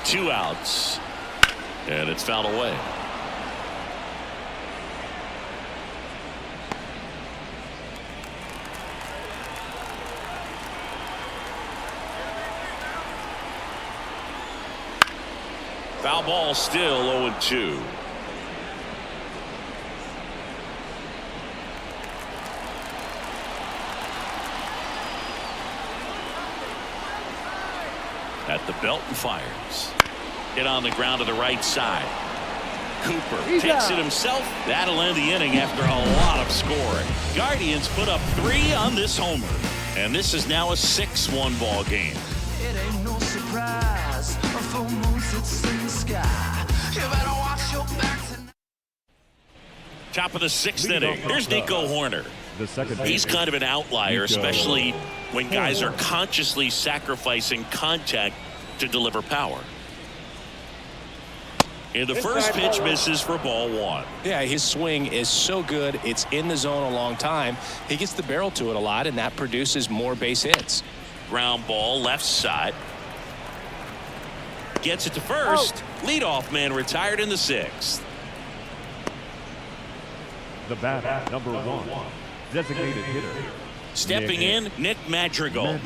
Speaker 1: Two outs, and it's fouled away. Foul ball, still 0-2. At the belt and fires. Hit on the ground to the right side. Cooper takes it himself. That'll end the inning after a lot of scoring. Guardians put up 3 on this homer. And this is now a 6-1 ball game.
Speaker 5: It ain't no surprise. A full moon sits in the sky. You better watch your back tonight.
Speaker 1: Top of the 6th inning. Here's Nico Hoerner. He's kind of an outlier, especially when guys are consciously sacrificing contact to deliver power. And the first pitch misses for ball 1.
Speaker 2: Yeah, his swing is so good. It's in the zone a long time. He gets the barrel to it a lot, and that produces more base hits.
Speaker 1: Ground ball left side. Gets it to first. Leadoff man retired in the 6th.
Speaker 3: The batter, number 1, designated hitter.
Speaker 1: Stepping in, Nick Madrigal.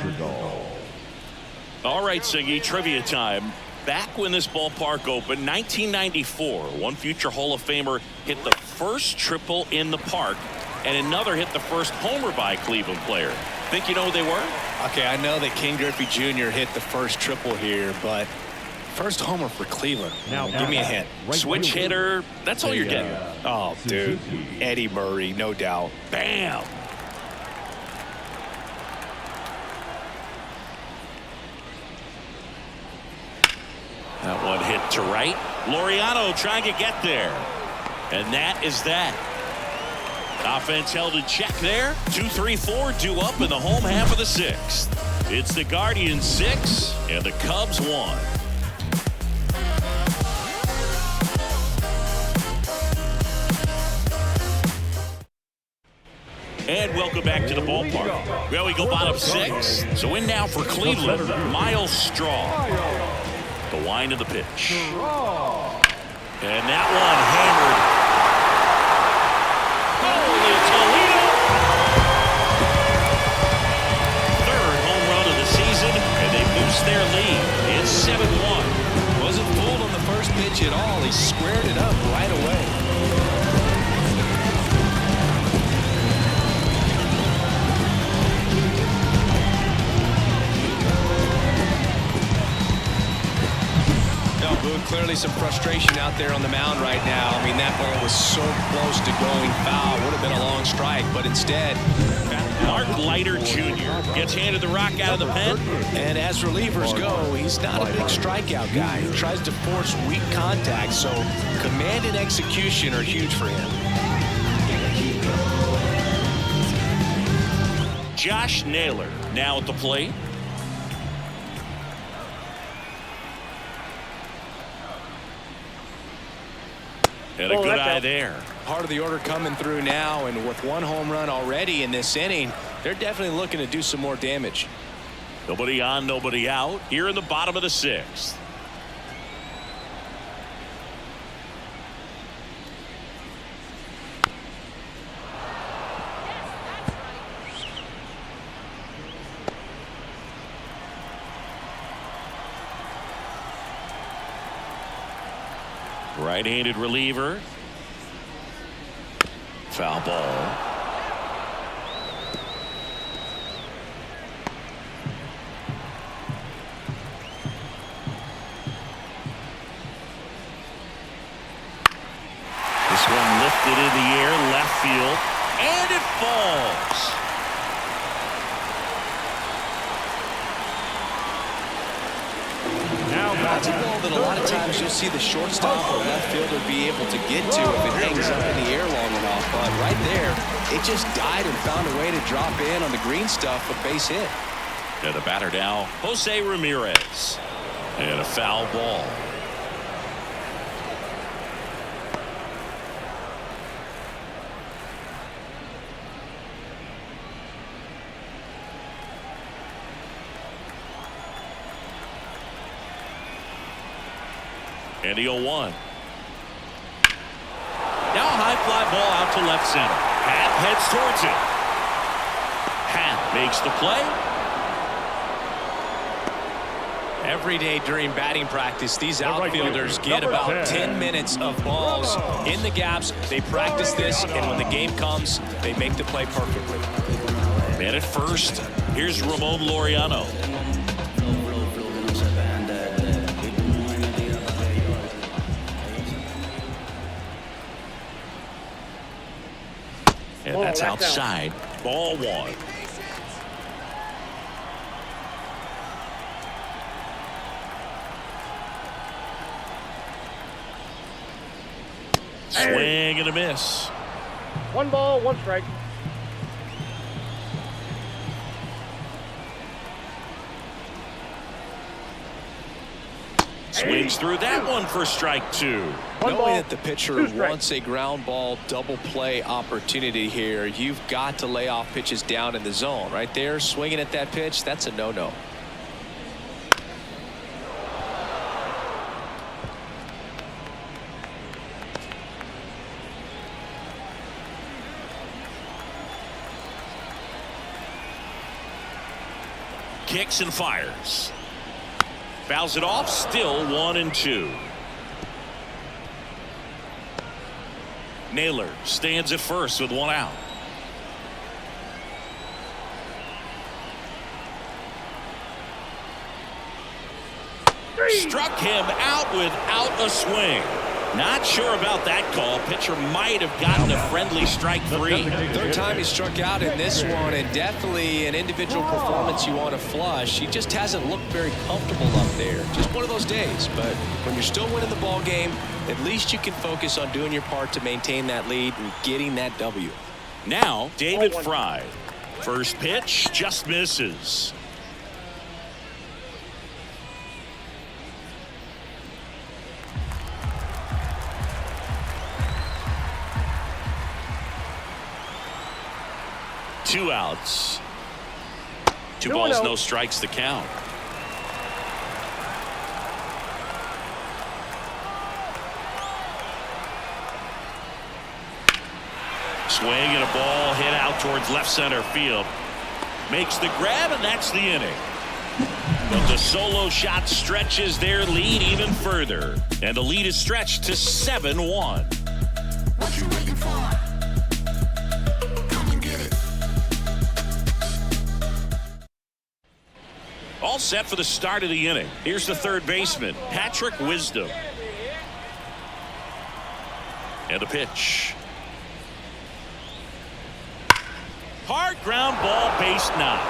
Speaker 1: All right, Singy, trivia time. Back when this ballpark opened, 1994, one future Hall of Famer hit the first triple in the park, and another hit the first homer by a Cleveland player. Think you know who they were?
Speaker 2: Okay, I know that King Griffey Jr. hit the first triple here, but first homer for Cleveland. Now, give me a hint.
Speaker 1: Switch hitter, that's all you're getting.
Speaker 2: Oh, dude. Eddie Murray, no doubt.
Speaker 1: Bam! That one hit to right. Laureano trying to get there. And that is that. Offense held in check there. 2-3-4 due up in the home half of the 6th. It's the Guardians 6 and the Cubs 1. And welcome back to the ballpark. Well, we go bottom 6. So in now for Cleveland, Miles Straw. The wind of the pitch. And that one hammered. Holy Toledo! Third home run of the season, and they boost their lead. It's 7-1.
Speaker 2: Wasn't fooled on the first pitch at all. He squared it up right away. Clearly some frustration out there on the mound right now. I mean, that ball was so close to going foul. Would have been a long strike, but instead,
Speaker 1: Mark Leiter Jr. gets handed the rock out of the pen.
Speaker 2: And as relievers go, he's not a big strikeout guy. He tries to force weak contact, so command and execution are huge for him.
Speaker 1: Josh Naylor now at the plate. And a good eye there.
Speaker 2: Part of the order coming through now, and with one home run already in this inning, they're definitely looking to do some more damage.
Speaker 1: Nobody on, nobody out here in the bottom of the 6th. Right-handed reliever. Foul ball. This one lifted in the air, left field, and it falls.
Speaker 2: It's a ball that a lot of times you'll see the shortstop or left fielder be able to get to if it hangs up in the air long enough. But right there, it just died and found a way to drop in on the green stuff, a base hit.
Speaker 1: And the batter now, Jose Ramirez. And a foul ball. And the 0-1. Now a high fly ball out to left center. Happ heads towards it. Happ makes the play.
Speaker 2: Every day during batting practice, these outfielders get about 10 minutes of balls in the gaps. They practice this, and when the game comes, they make the play perfectly.
Speaker 1: Man at first, here's Ramon Laureano. And that's outside. Ball 1. Swing and a miss.
Speaker 4: 1 ball, 1 strike.
Speaker 1: Swings through that one for strike 2.
Speaker 2: Knowing that the pitcher wants a ground ball double play opportunity here, you've got to lay off pitches down in the zone. Right there, swinging at that pitch, that's a no-no.
Speaker 1: Kicks and fires. Fouls it off, still 1-2. Naylor stands at first with 1 out. Struck him out without a swing. Not sure about that call. Pitcher might have gotten a friendly strike 3.
Speaker 2: Third time he struck out in this one, and definitely an individual performance you want to flush. He just hasn't looked very comfortable up there. Just one of those days. But when you're still winning the ball game, at least you can focus on doing your part to maintain that lead and getting that W.
Speaker 1: Now, David Fry. First pitch just misses. Two outs. 2 balls, no strikes to count. Swing and a ball hit out towards left center field. Makes the grab, and that's the inning. But the solo shot stretches their lead even further. And the lead is stretched to 7-1.
Speaker 5: What you waiting for?
Speaker 1: All set for the start of the inning. Here's the third baseman, Patrick Wisdom. And the pitch. Hard ground ball, base knock.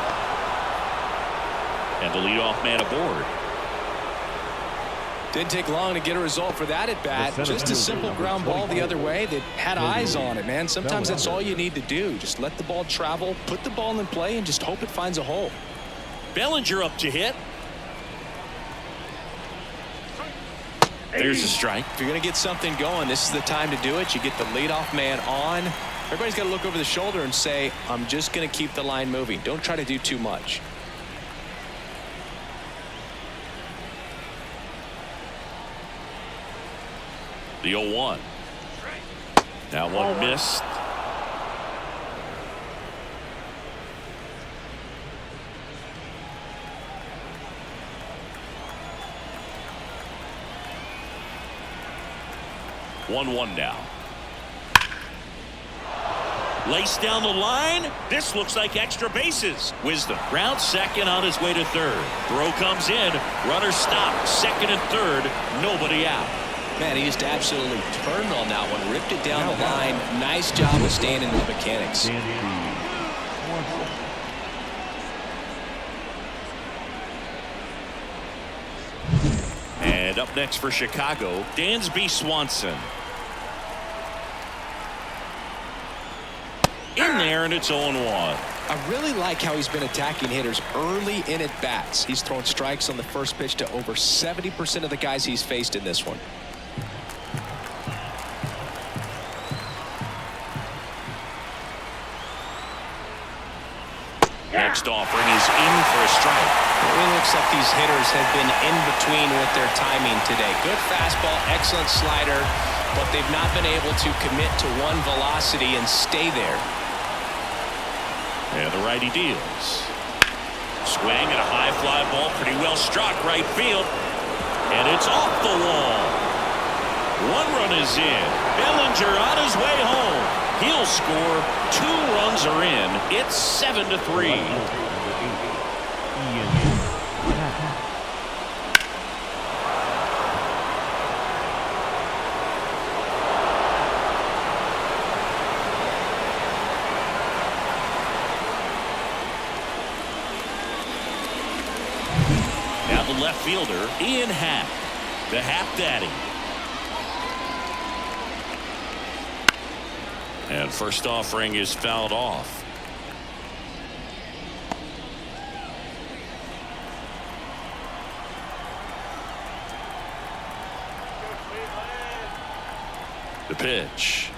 Speaker 1: And the leadoff man aboard.
Speaker 2: Didn't take long to get a result for that at bat. Just a simple ground ball the other way that had eyes on it, man. Sometimes that's all you need to do. Just let the ball travel, put the ball in play, and just hope it finds a hole.
Speaker 1: Bellinger up to hit. There's a strike.
Speaker 2: If you're going to get something going, this is the time to do it. You get the leadoff man on. Everybody's got to look over the shoulder and say, I'm just going to keep the line moving. Don't try to do too much.
Speaker 1: The 0-1. That one missed. One now. Lace down the line. This looks like extra bases. Wisdom ground second on his way to third. Throw comes in. Runner stopped. Second and third. Nobody out.
Speaker 2: Man, he just absolutely turned on that one. Ripped it down the line. Nice job of staying in the mechanics.
Speaker 1: And up next for Chicago, Dansby Swanson. In there, and it's 0-1.
Speaker 2: I really like how he's been attacking hitters early in at bats. He's thrown strikes on the first pitch to over 70% of the guys he's faced in this one.
Speaker 1: Next offering is in for a strike.
Speaker 2: It looks like these hitters have been in between with their timing today. Good fastball, excellent slider, but they've not been able to commit to one velocity and stay there.
Speaker 1: And the righty deals. Swing and a high fly ball, pretty well struck right field. And it's off the wall. 1 run is in. Bellinger on his way home. He'll score. 2 runs are in. It's 7-3. Now the left fielder, Ian Happ, the Happ Daddy. And first offering is fouled off. The pitch.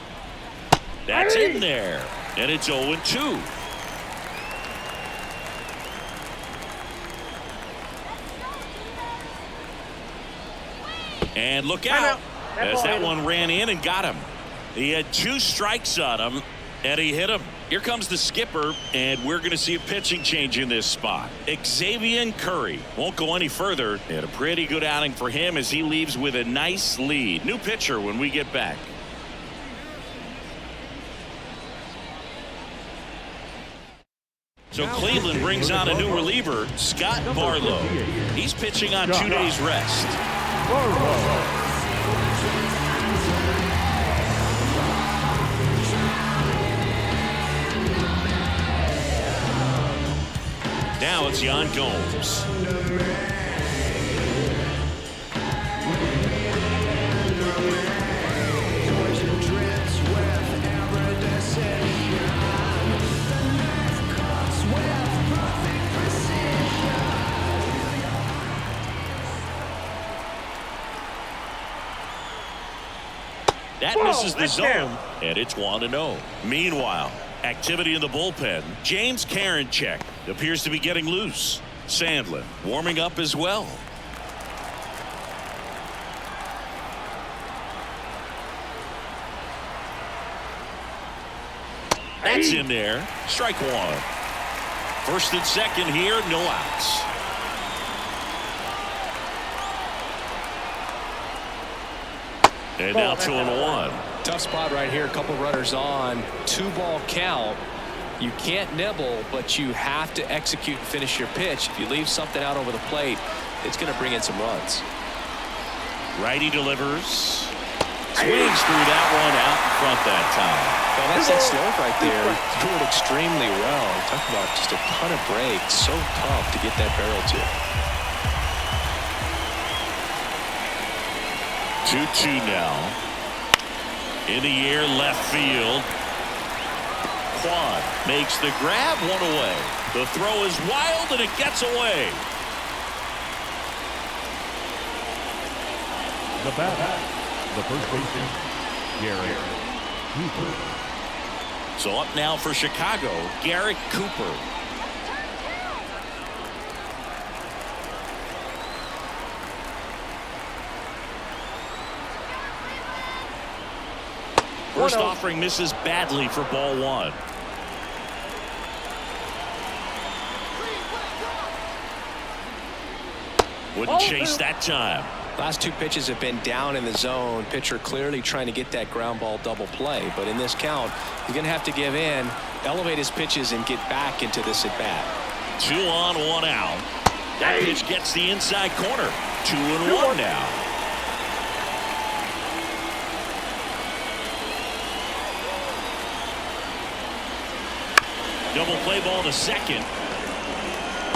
Speaker 1: That's in there. And it's 0-2. And look out as that one ran in and got him. He had 2 strikes on him and he hit him. Here comes the skipper, and we're going to see a pitching change in this spot. Xavier Curry won't go any further, and a pretty good outing for him as he leaves with a nice lead. New pitcher when we get back. So Cleveland brings on a new reliever, Scott Barlow. He's pitching on 2 days rest. Now it's Yan Gomes. That misses the zone, and it's 1-0. Meanwhile, activity in the bullpen. James Karinchak appears to be getting loose. Sandlin warming up as well. That's in there. Strike 1. First and second here, no outs. And now 2-1.
Speaker 2: Tough spot right here. A couple runners on. 2-ball count. You can't nibble, but you have to execute and finish your pitch. If you leave something out over the plate, it's going to bring in some runs.
Speaker 1: Righty delivers. Swings through that one out in front that time.
Speaker 2: Well, that's that slope right there. Threw it extremely well. Talk about just a ton of breaks. So tough to get that barrel to.
Speaker 1: 2-2 now. In the air, left field. Quan makes the grab, 1 away. The throw is wild and it gets away.
Speaker 3: The bat, the first baseman, Garrett Cooper.
Speaker 1: So up now for Chicago, Garrett Cooper. First offering misses badly for ball 1. Wouldn't chase that time.
Speaker 2: Last 2 pitches have been down in the zone. Pitcher clearly trying to get that ground ball double play. But in this count, he's going to have to give in, elevate his pitches, and get back into this at bat.
Speaker 1: 2 on, 1 out. That pitch gets the inside corner. 2-1 now. Double play ball to second.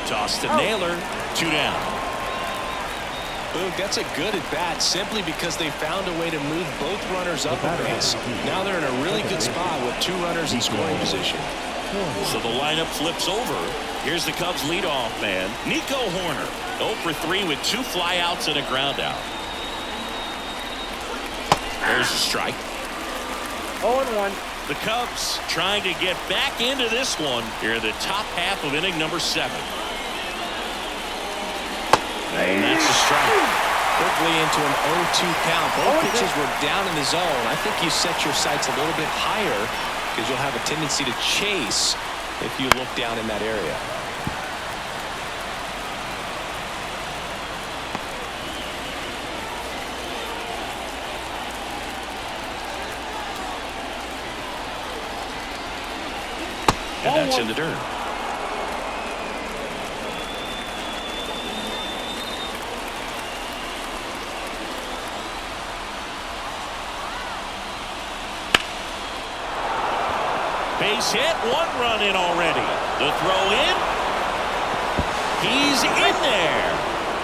Speaker 1: Toss to Naylor. 2 down.
Speaker 2: Boog, that's a good at bat simply because they found a way to move both runners up a base. Now they're in a really good spot with 2 runners in scoring position.
Speaker 1: So the lineup flips over. Here's the Cubs leadoff man, Nico Horner. 0 for 3 with 2 flyouts and a ground out. There's a strike.
Speaker 4: 0-1.
Speaker 1: The Cubs trying to get back into this one here in the top half of inning number 7. And that's a strike.
Speaker 2: Quickly into an 0-2 count. Both pitches were down in the zone. I think you set your sights a little bit higher because you'll have a tendency to chase if you look down in that area.
Speaker 1: And that's in the dirt. Base hit, 1 run in already. The throw in. He's in there.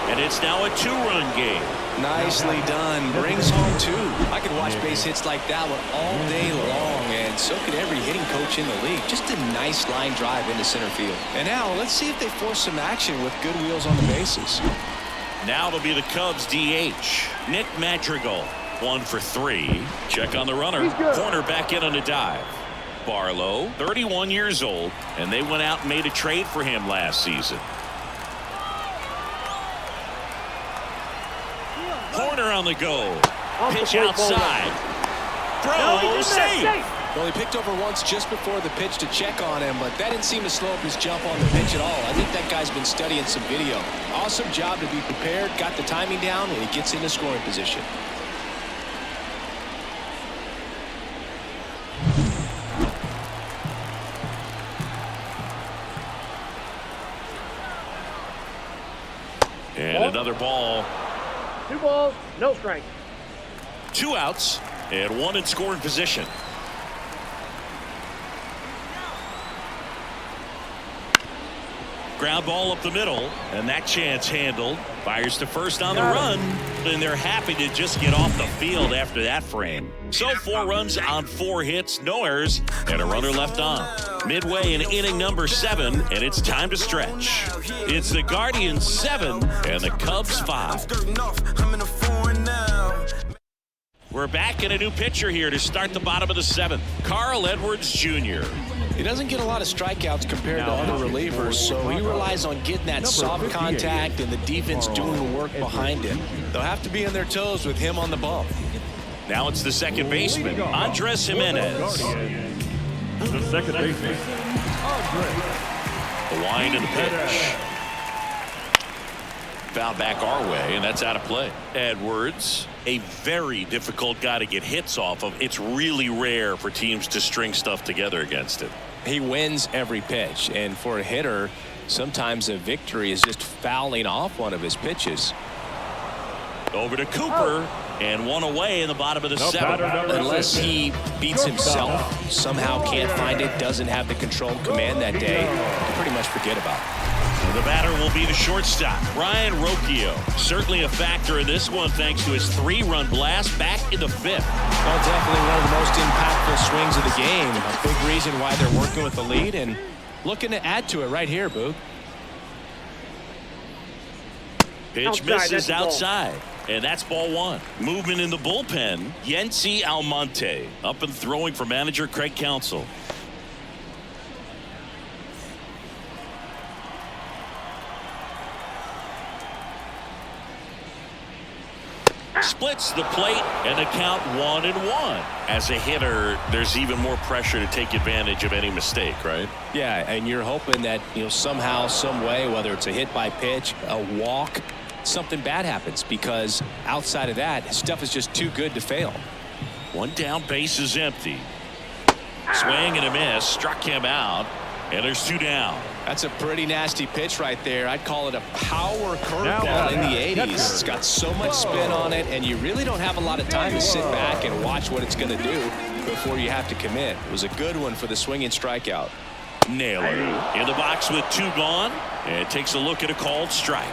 Speaker 1: And it's now a 2-run game.
Speaker 2: Nicely done. Brings home 2. I could watch base hits like that one all day long, and so could every hitting coach in the league. Just a nice line drive into center field. And now let's see if they force some action with good wheels on the bases.
Speaker 1: Now it'll be the Cubs DH, Nick Madrigal. 1 for 3. Check on the runner. Corner back in on a dive. Barlow, 31 years old, and they went out and made a trade for him last season. Corner on the go. Pitch outside. Throw, safe.
Speaker 2: Well, he picked over once just before the pitch to check on him, but that didn't seem to slow up his jump on the pitch at all. I think that guy's been studying some video. Awesome job to be prepared, got the timing down, and he gets into scoring position.
Speaker 1: And another ball.
Speaker 4: 2 balls, no strike.
Speaker 1: 2 outs and 1 in scoring position. Ground ball up the middle, and that chance handled. Fires to first on the run, and they're happy to just get off the field after that frame. So 4 runs on 4 hits, no errors, and a runner left on. Midway in inning number 7, and it's time to stretch. It's the Guardians 7 and the Cubs 5. We're back in a new pitcher here to start the bottom of the 7th. Carl Edwards Jr.
Speaker 2: He doesn't get a lot of strikeouts compared to other relievers, so he relies on getting that soft contact and the defense doing the work behind him. They'll have to be on their toes with him on the bump.
Speaker 1: Now it's the second baseman, Andres Jimenez.
Speaker 3: The second baseman, Andres.
Speaker 1: The wind and the pitch. Foul back our way, and that's out of play. Edwards, a very difficult guy to get hits off of. It's really rare for teams to string stuff together against it.
Speaker 2: He wins every pitch, and for a hitter, sometimes a victory is just fouling off one of his pitches.
Speaker 1: Over to Cooper, and 1 away in the bottom of the 7th.
Speaker 2: Unless he beats himself, somehow can't find it, doesn't have the control command that day, you can pretty much forget about it.
Speaker 1: The batter will be the shortstop, Ryan Rocchio. Certainly a factor in this one thanks to his 3-run blast back in the 5th.
Speaker 2: Well, definitely one of the most impactful swings of the game. A big reason why they're working with the lead and looking to add to it right here, Boog.
Speaker 1: Pitch misses outside, and that's ball 1. Movement in the bullpen, Yency Almonte up and throwing for manager Craig Counsell. Splits the plate and the count 1-1. As a hitter, there's even more pressure to take advantage of any mistake, right?
Speaker 2: Yeah, and you're hoping that, somehow, some way, whether it's a hit by pitch, a walk, something bad happens, because outside of that, stuff is just too good to fail.
Speaker 1: 1 down, base is empty. Swing and a miss, struck him out, and there's 2 down.
Speaker 2: That's a pretty nasty pitch right there. I'd call it a power curveball in the 80s. It's got so much spin on it, and you really don't have a lot of time to sit back and watch what it's going to do before you have to commit. It was a good one for the swinging strikeout.
Speaker 1: Naylor in the box with 2 gone, and takes a look at a called strike.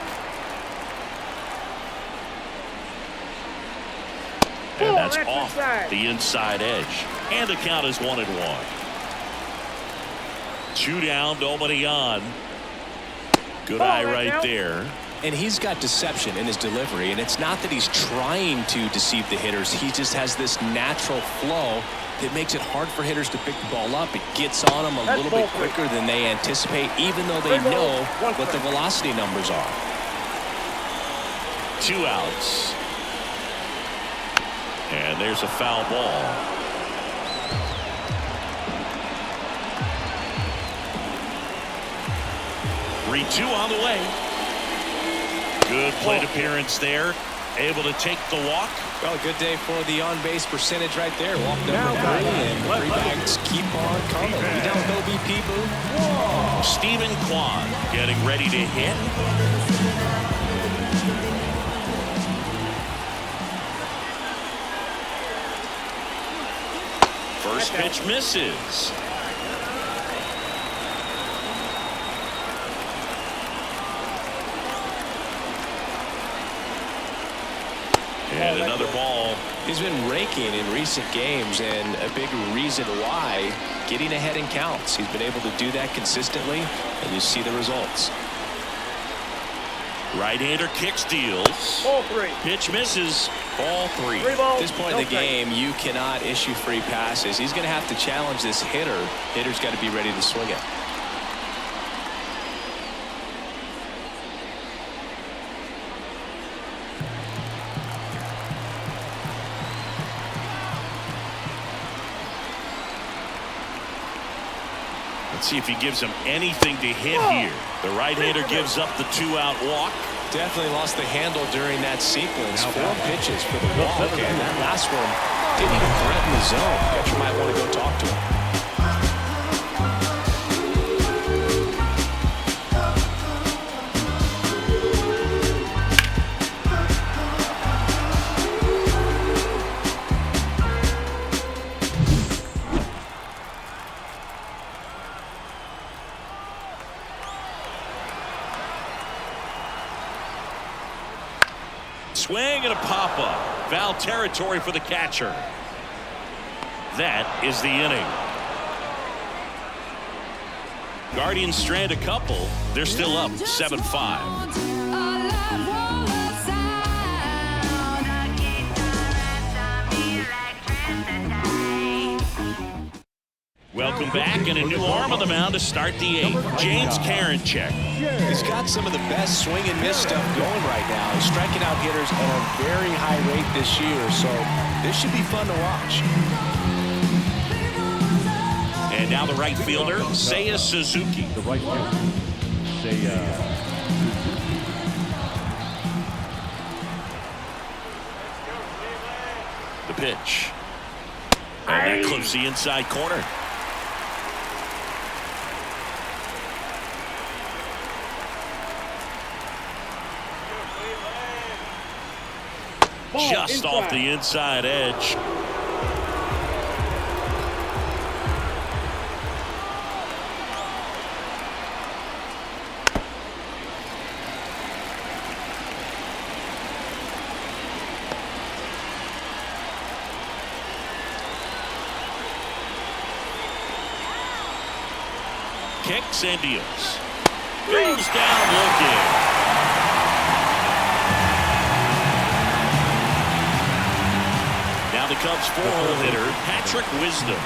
Speaker 1: And that's off the inside edge, and the count is 1-1. 2 down, nobody on. Good eye right there.
Speaker 2: And he's got deception in his delivery, and it's not that he's trying to deceive the hitters. He just has this natural flow that makes it hard for hitters to pick the ball up. It gets on them a little bit quicker than they anticipate, even though they know what the velocity numbers are.
Speaker 1: 2 outs. And there's a foul ball. Three-2 on the way. Good plate appearance there. Able to take the walk.
Speaker 2: Well, good day for the on-base percentage right there. Walk number 3, and the 3 bags keep on coming. You don't know BP, Boo.
Speaker 1: Stephen Kwan getting ready to hit. First pitch misses. And another ball.
Speaker 2: He's been raking in recent games, and a big reason why, getting ahead in counts. He's been able to do that consistently, and you see the results.
Speaker 1: Right-hander kicks, deals.
Speaker 4: Ball 3.
Speaker 1: Pitch misses. Ball 3.
Speaker 4: 3 balls.
Speaker 2: At this point
Speaker 4: no
Speaker 2: in the
Speaker 4: strikes.
Speaker 2: game, you cannot issue free passes. He's going to have to challenge this hitter. Hitter's got to be ready to swing it.
Speaker 1: Let's see if he gives him anything to hit here. The right-hander gives up the 2-out walk.
Speaker 2: Definitely lost the handle during that sequence. 4 pitches for the walk, and that last one didn't even threaten the zone. Catcher might want to go talk to him.
Speaker 1: Swing and a pop-up. Foul territory for the catcher. That is the inning. Guardians strand a couple. They're still up 7-5. Welcome back, and a new arm on the mound to start the 8th. James Karinchak.
Speaker 2: He's got some of the best swing and miss stuff going right now. He's striking out hitters at a very high rate this year, so this should be fun to watch.
Speaker 1: And now the right fielder, Seiya Suzuki.
Speaker 3: The right fielder, Seiya.
Speaker 1: The pitch. And that clips the inside corner. Just off the inside edge. Kicks and deals. Goes down looking. Now the Cubs 4-hole hitter, Patrick Wisdom.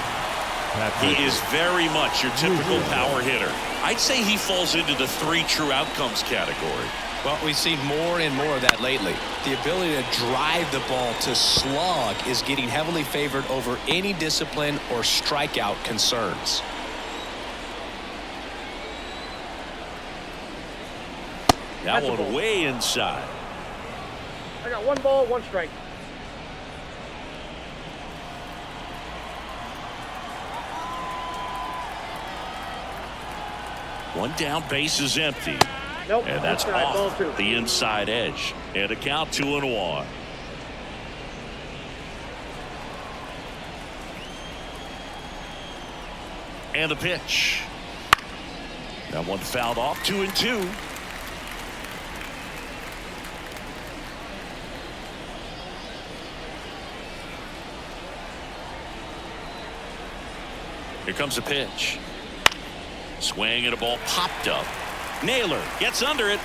Speaker 1: He is very much your typical power hitter. I'd say he falls into the 3 true outcomes category.
Speaker 2: Well, we've seen more and more of that lately. The ability to drive the ball to slug is getting heavily favored over any discipline or strikeout concerns.
Speaker 1: That one way inside.
Speaker 4: I got 1 ball, 1 strike.
Speaker 1: One down, base is empty.
Speaker 4: Nope.
Speaker 1: And that's
Speaker 4: Ball
Speaker 1: off
Speaker 4: 2.
Speaker 1: the inside edge. And a count 2-1. And the pitch. That one fouled off. 2-2. Here comes the pitch. Swing and a ball popped up. Naylor gets under it.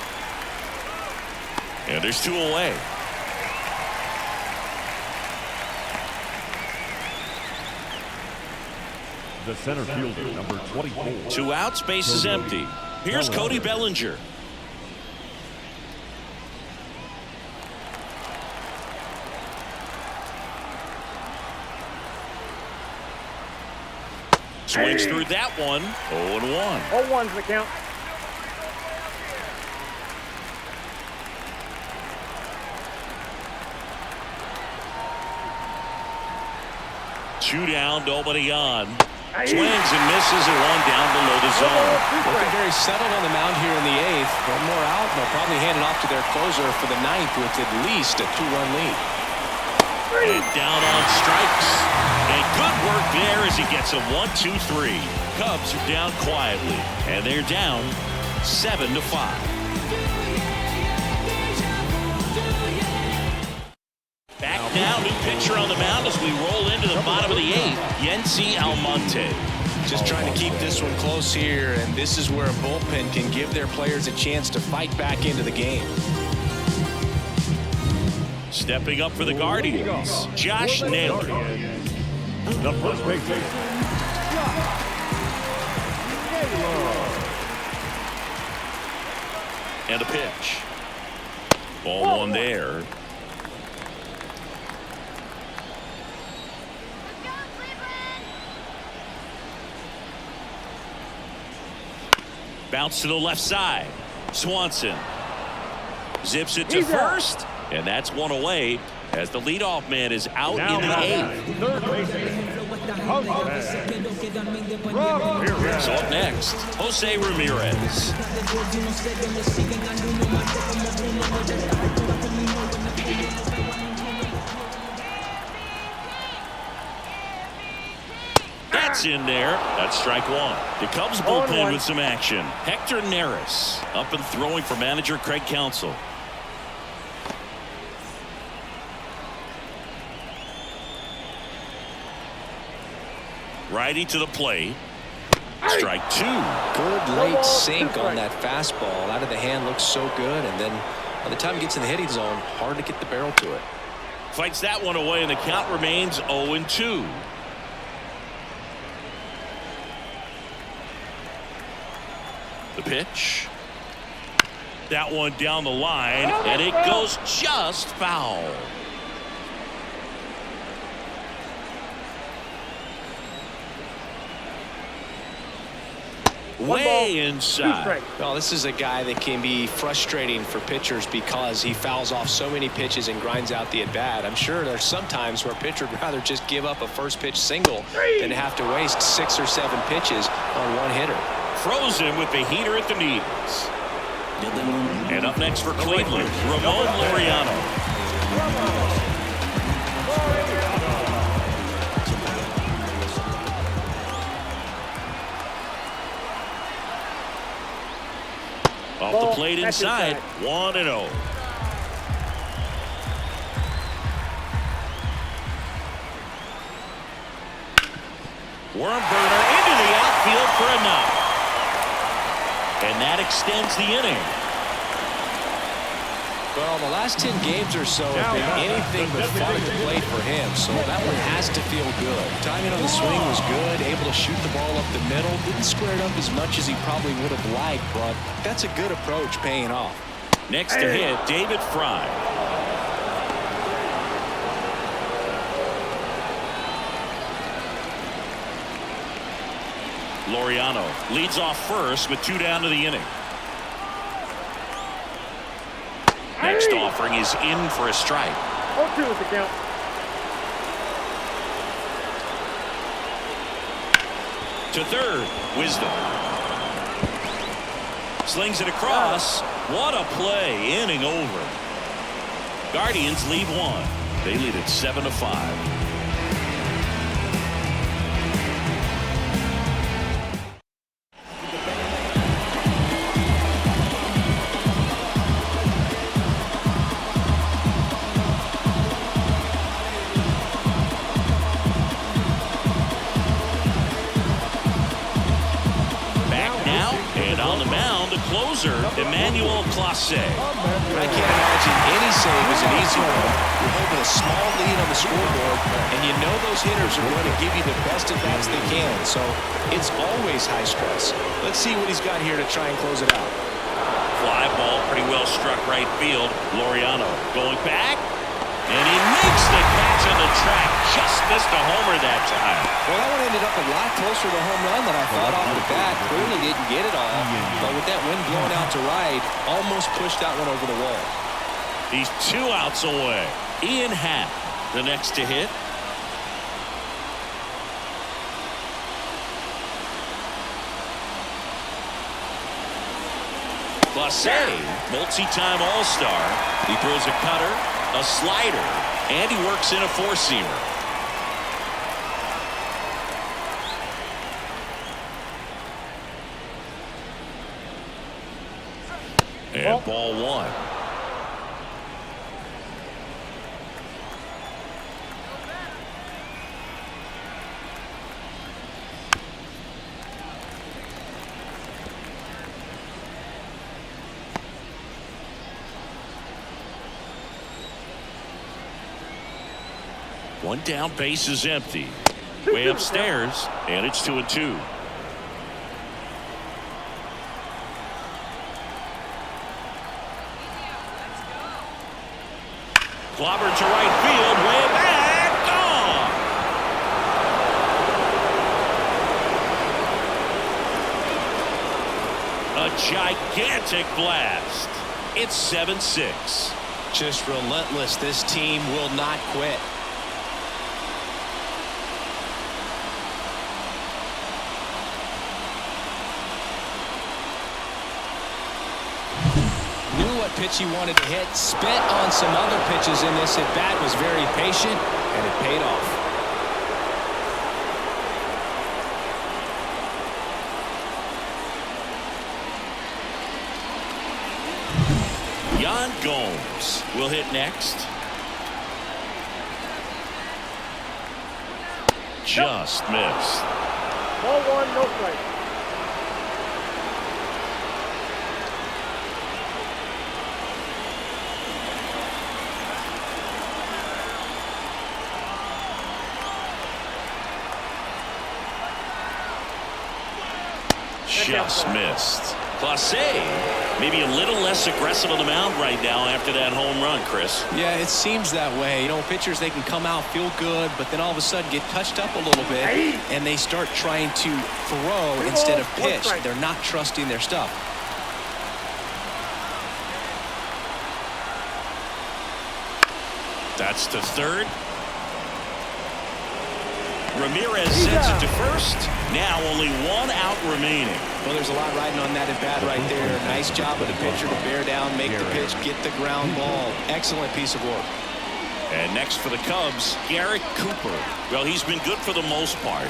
Speaker 1: And there's 2 away.
Speaker 3: The center fielder, number 24.
Speaker 1: 2 outs, base is empty. Here's Cody Bellinger. Swings through that one. 0-1.
Speaker 4: 0-1's the count.
Speaker 1: Two down, nobody on. Swings and misses and 1 down below the zone.
Speaker 2: Looking very settled on the mound here in the 8th. 1 more out, and they'll probably hand it off to their closer for the 9th with at least a 2-run lead.
Speaker 1: And down on strikes. And good work there as he gets a 1-2-3. Cubs are down quietly, and they're down 7-5. now, new pitcher on the mound as we roll into the bottom of the 8th. Yency Almonte.
Speaker 2: Just trying to keep this one close here, and this is where a bullpen can give their players a chance to fight back into the game.
Speaker 1: Stepping up for the Guardians, Josh Naylor.
Speaker 3: The first baseman,
Speaker 1: And a pitch. Ball one there. Bounce to the left side. Swanson zips it to first, and that's one away as the leadoff man is out
Speaker 3: now
Speaker 1: in the 8th.
Speaker 3: third baseman,
Speaker 1: So up next, Jose Ramirez. That's in there. That's strike one. The Cubs bullpen with some action. Hector Neris up and throwing for manager Craig Counsell. Righty to the plate. Strike two.
Speaker 2: Good late sink on that fastball. Out of the hand looks so good, and then by the time it gets in the hitting zone, hard to get the barrel to it.
Speaker 1: Fights that one away, and the count remains 0-2. The pitch. That one down the line, and it goes just foul. Way inside.
Speaker 2: Well, this is a guy that can be frustrating for pitchers because he fouls off so many pitches and grinds out the at-bat. I'm sure there's some times where a pitcher would rather just give up a first pitch single than have to waste 6 or 7 pitches on one hitter.
Speaker 1: Frozen with the heater at the knees. And up next for Cleveland, Ramon Laureano. Off the plate inside, 1-0. Worm burner into the outfield for a knock. And that extends the inning.
Speaker 2: Well, the last 10 games or so have been anything but fun at the plate for him, so that one has to feel good. Timing on the swing was good, able to shoot the ball up the middle. Didn't square it up as much as he probably would have liked, but that's a good approach paying off.
Speaker 1: Next to hit, David Fry. Laureano leads off first with 2 down to the inning. Next offering is in for a strike.
Speaker 4: 0-2 is the count.
Speaker 1: To third, Wisdom. Slings it across. What a play. Inning over. Guardians lead 1. They lead it 7-5. Emmanuel Clase.
Speaker 2: I can't imagine any save is an easy one. You're holding a small lead on the scoreboard, and you know those hitters are going to give you the best at-bats they can, so it's always high stress. Let's see what he's got here to try and close it out.
Speaker 1: Fly ball pretty well struck right field. Laureano going back, and he makes the catch on the track. Just missed a homer that time.
Speaker 2: Well, that one ended up a lot closer to a home run than I thought off the bat. Clearly didn't get it all, but with that wind blowing out to right, almost pushed that one over the wall.
Speaker 1: He's 2 outs away. Ian Happ, the next to hit. Clase, multi-time All-Star. He throws a cutter, a slider, and he works in a four-seamer. And ball 1. One down, base is empty. Way upstairs, and it's 2-2. Clobbered to right field, way back, gone. A gigantic blast. It's 7-6.
Speaker 2: Just relentless. This team will not quit. Knew what pitch he wanted to hit. Spent on some other pitches in this at bat. Was very patient, and it paid off.
Speaker 1: Yan Gomes will hit next. Just missed.
Speaker 4: Ball one, no strike.
Speaker 1: Just missed. Clase maybe a little less aggressive on the mound right now after that home run, Chris.
Speaker 2: Yeah, it seems that way. You know, pitchers, they can come out, feel good, but then all of a sudden get touched up a little bit, and they start trying to throw instead of pitch. They're not trusting their stuff.
Speaker 1: That's to third. Ramirez sends it to first. Now only one out remaining.
Speaker 2: Well, there's a lot riding on that at bat right there. Nice job of the pitcher to bear down, make the pitch, get the ground ball. Excellent piece of work.
Speaker 1: And next for the Cubs, Garrett Cooper. Well, he's been good for the most part.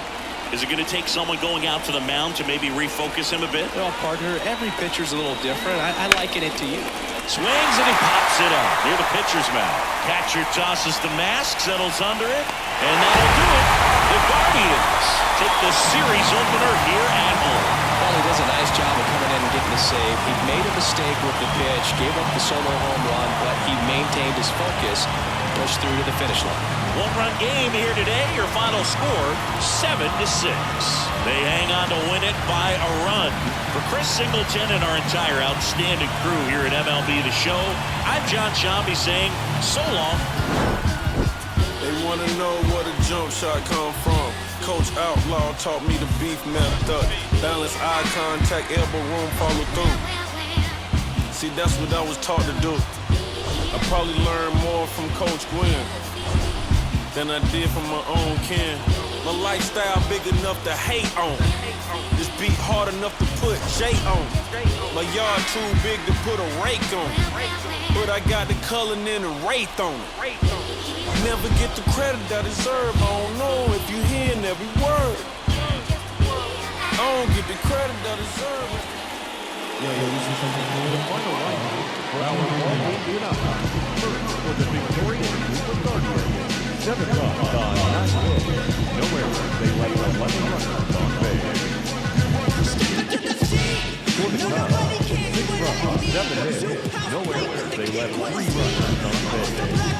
Speaker 1: Is it going to take someone going out to the mound to maybe refocus him a bit?
Speaker 2: Well, partner, every pitcher's a little different. I liken it to you.
Speaker 1: Swings and he pops it up near the pitcher's mouth. Catcher tosses the mask, settles under it, and that'll do it. The Guardians take the series opener here at home.
Speaker 2: Well, he does a nice job of coming in and getting the save. He made a mistake with the pitch, gave up the solo home run, but he maintained his focus, pushed through to the finish line.
Speaker 1: One-run game here today. Your final score, 7-6. They hang on to win it by a run. For Chris Singleton and our entire outstanding crew here at MLB The Show, I'm John Sciambi saying so long.
Speaker 6: They want to know where the jump shot come from. Coach Outlaw taught me the beef method. Balance, eye contact, elbow room, follow through. See, that's what I was taught to do. I probably learned more from Coach Gwen than I did from my own kin. My lifestyle big enough to hate on. This beat hard enough to put J on. My yard too big to put a rake on. But I got the color and the wraith on it. Never get the credit I deserve. I don't know if you hearing every word. I don't get the credit I deserve.
Speaker 3: For the victorious Cleveland Guardians, 7 runs on 9 hits. Nowhere they lay 11 runners on base. For the Cubs, 6 runs, 7 hits. Nowhere they left 3 runners on base.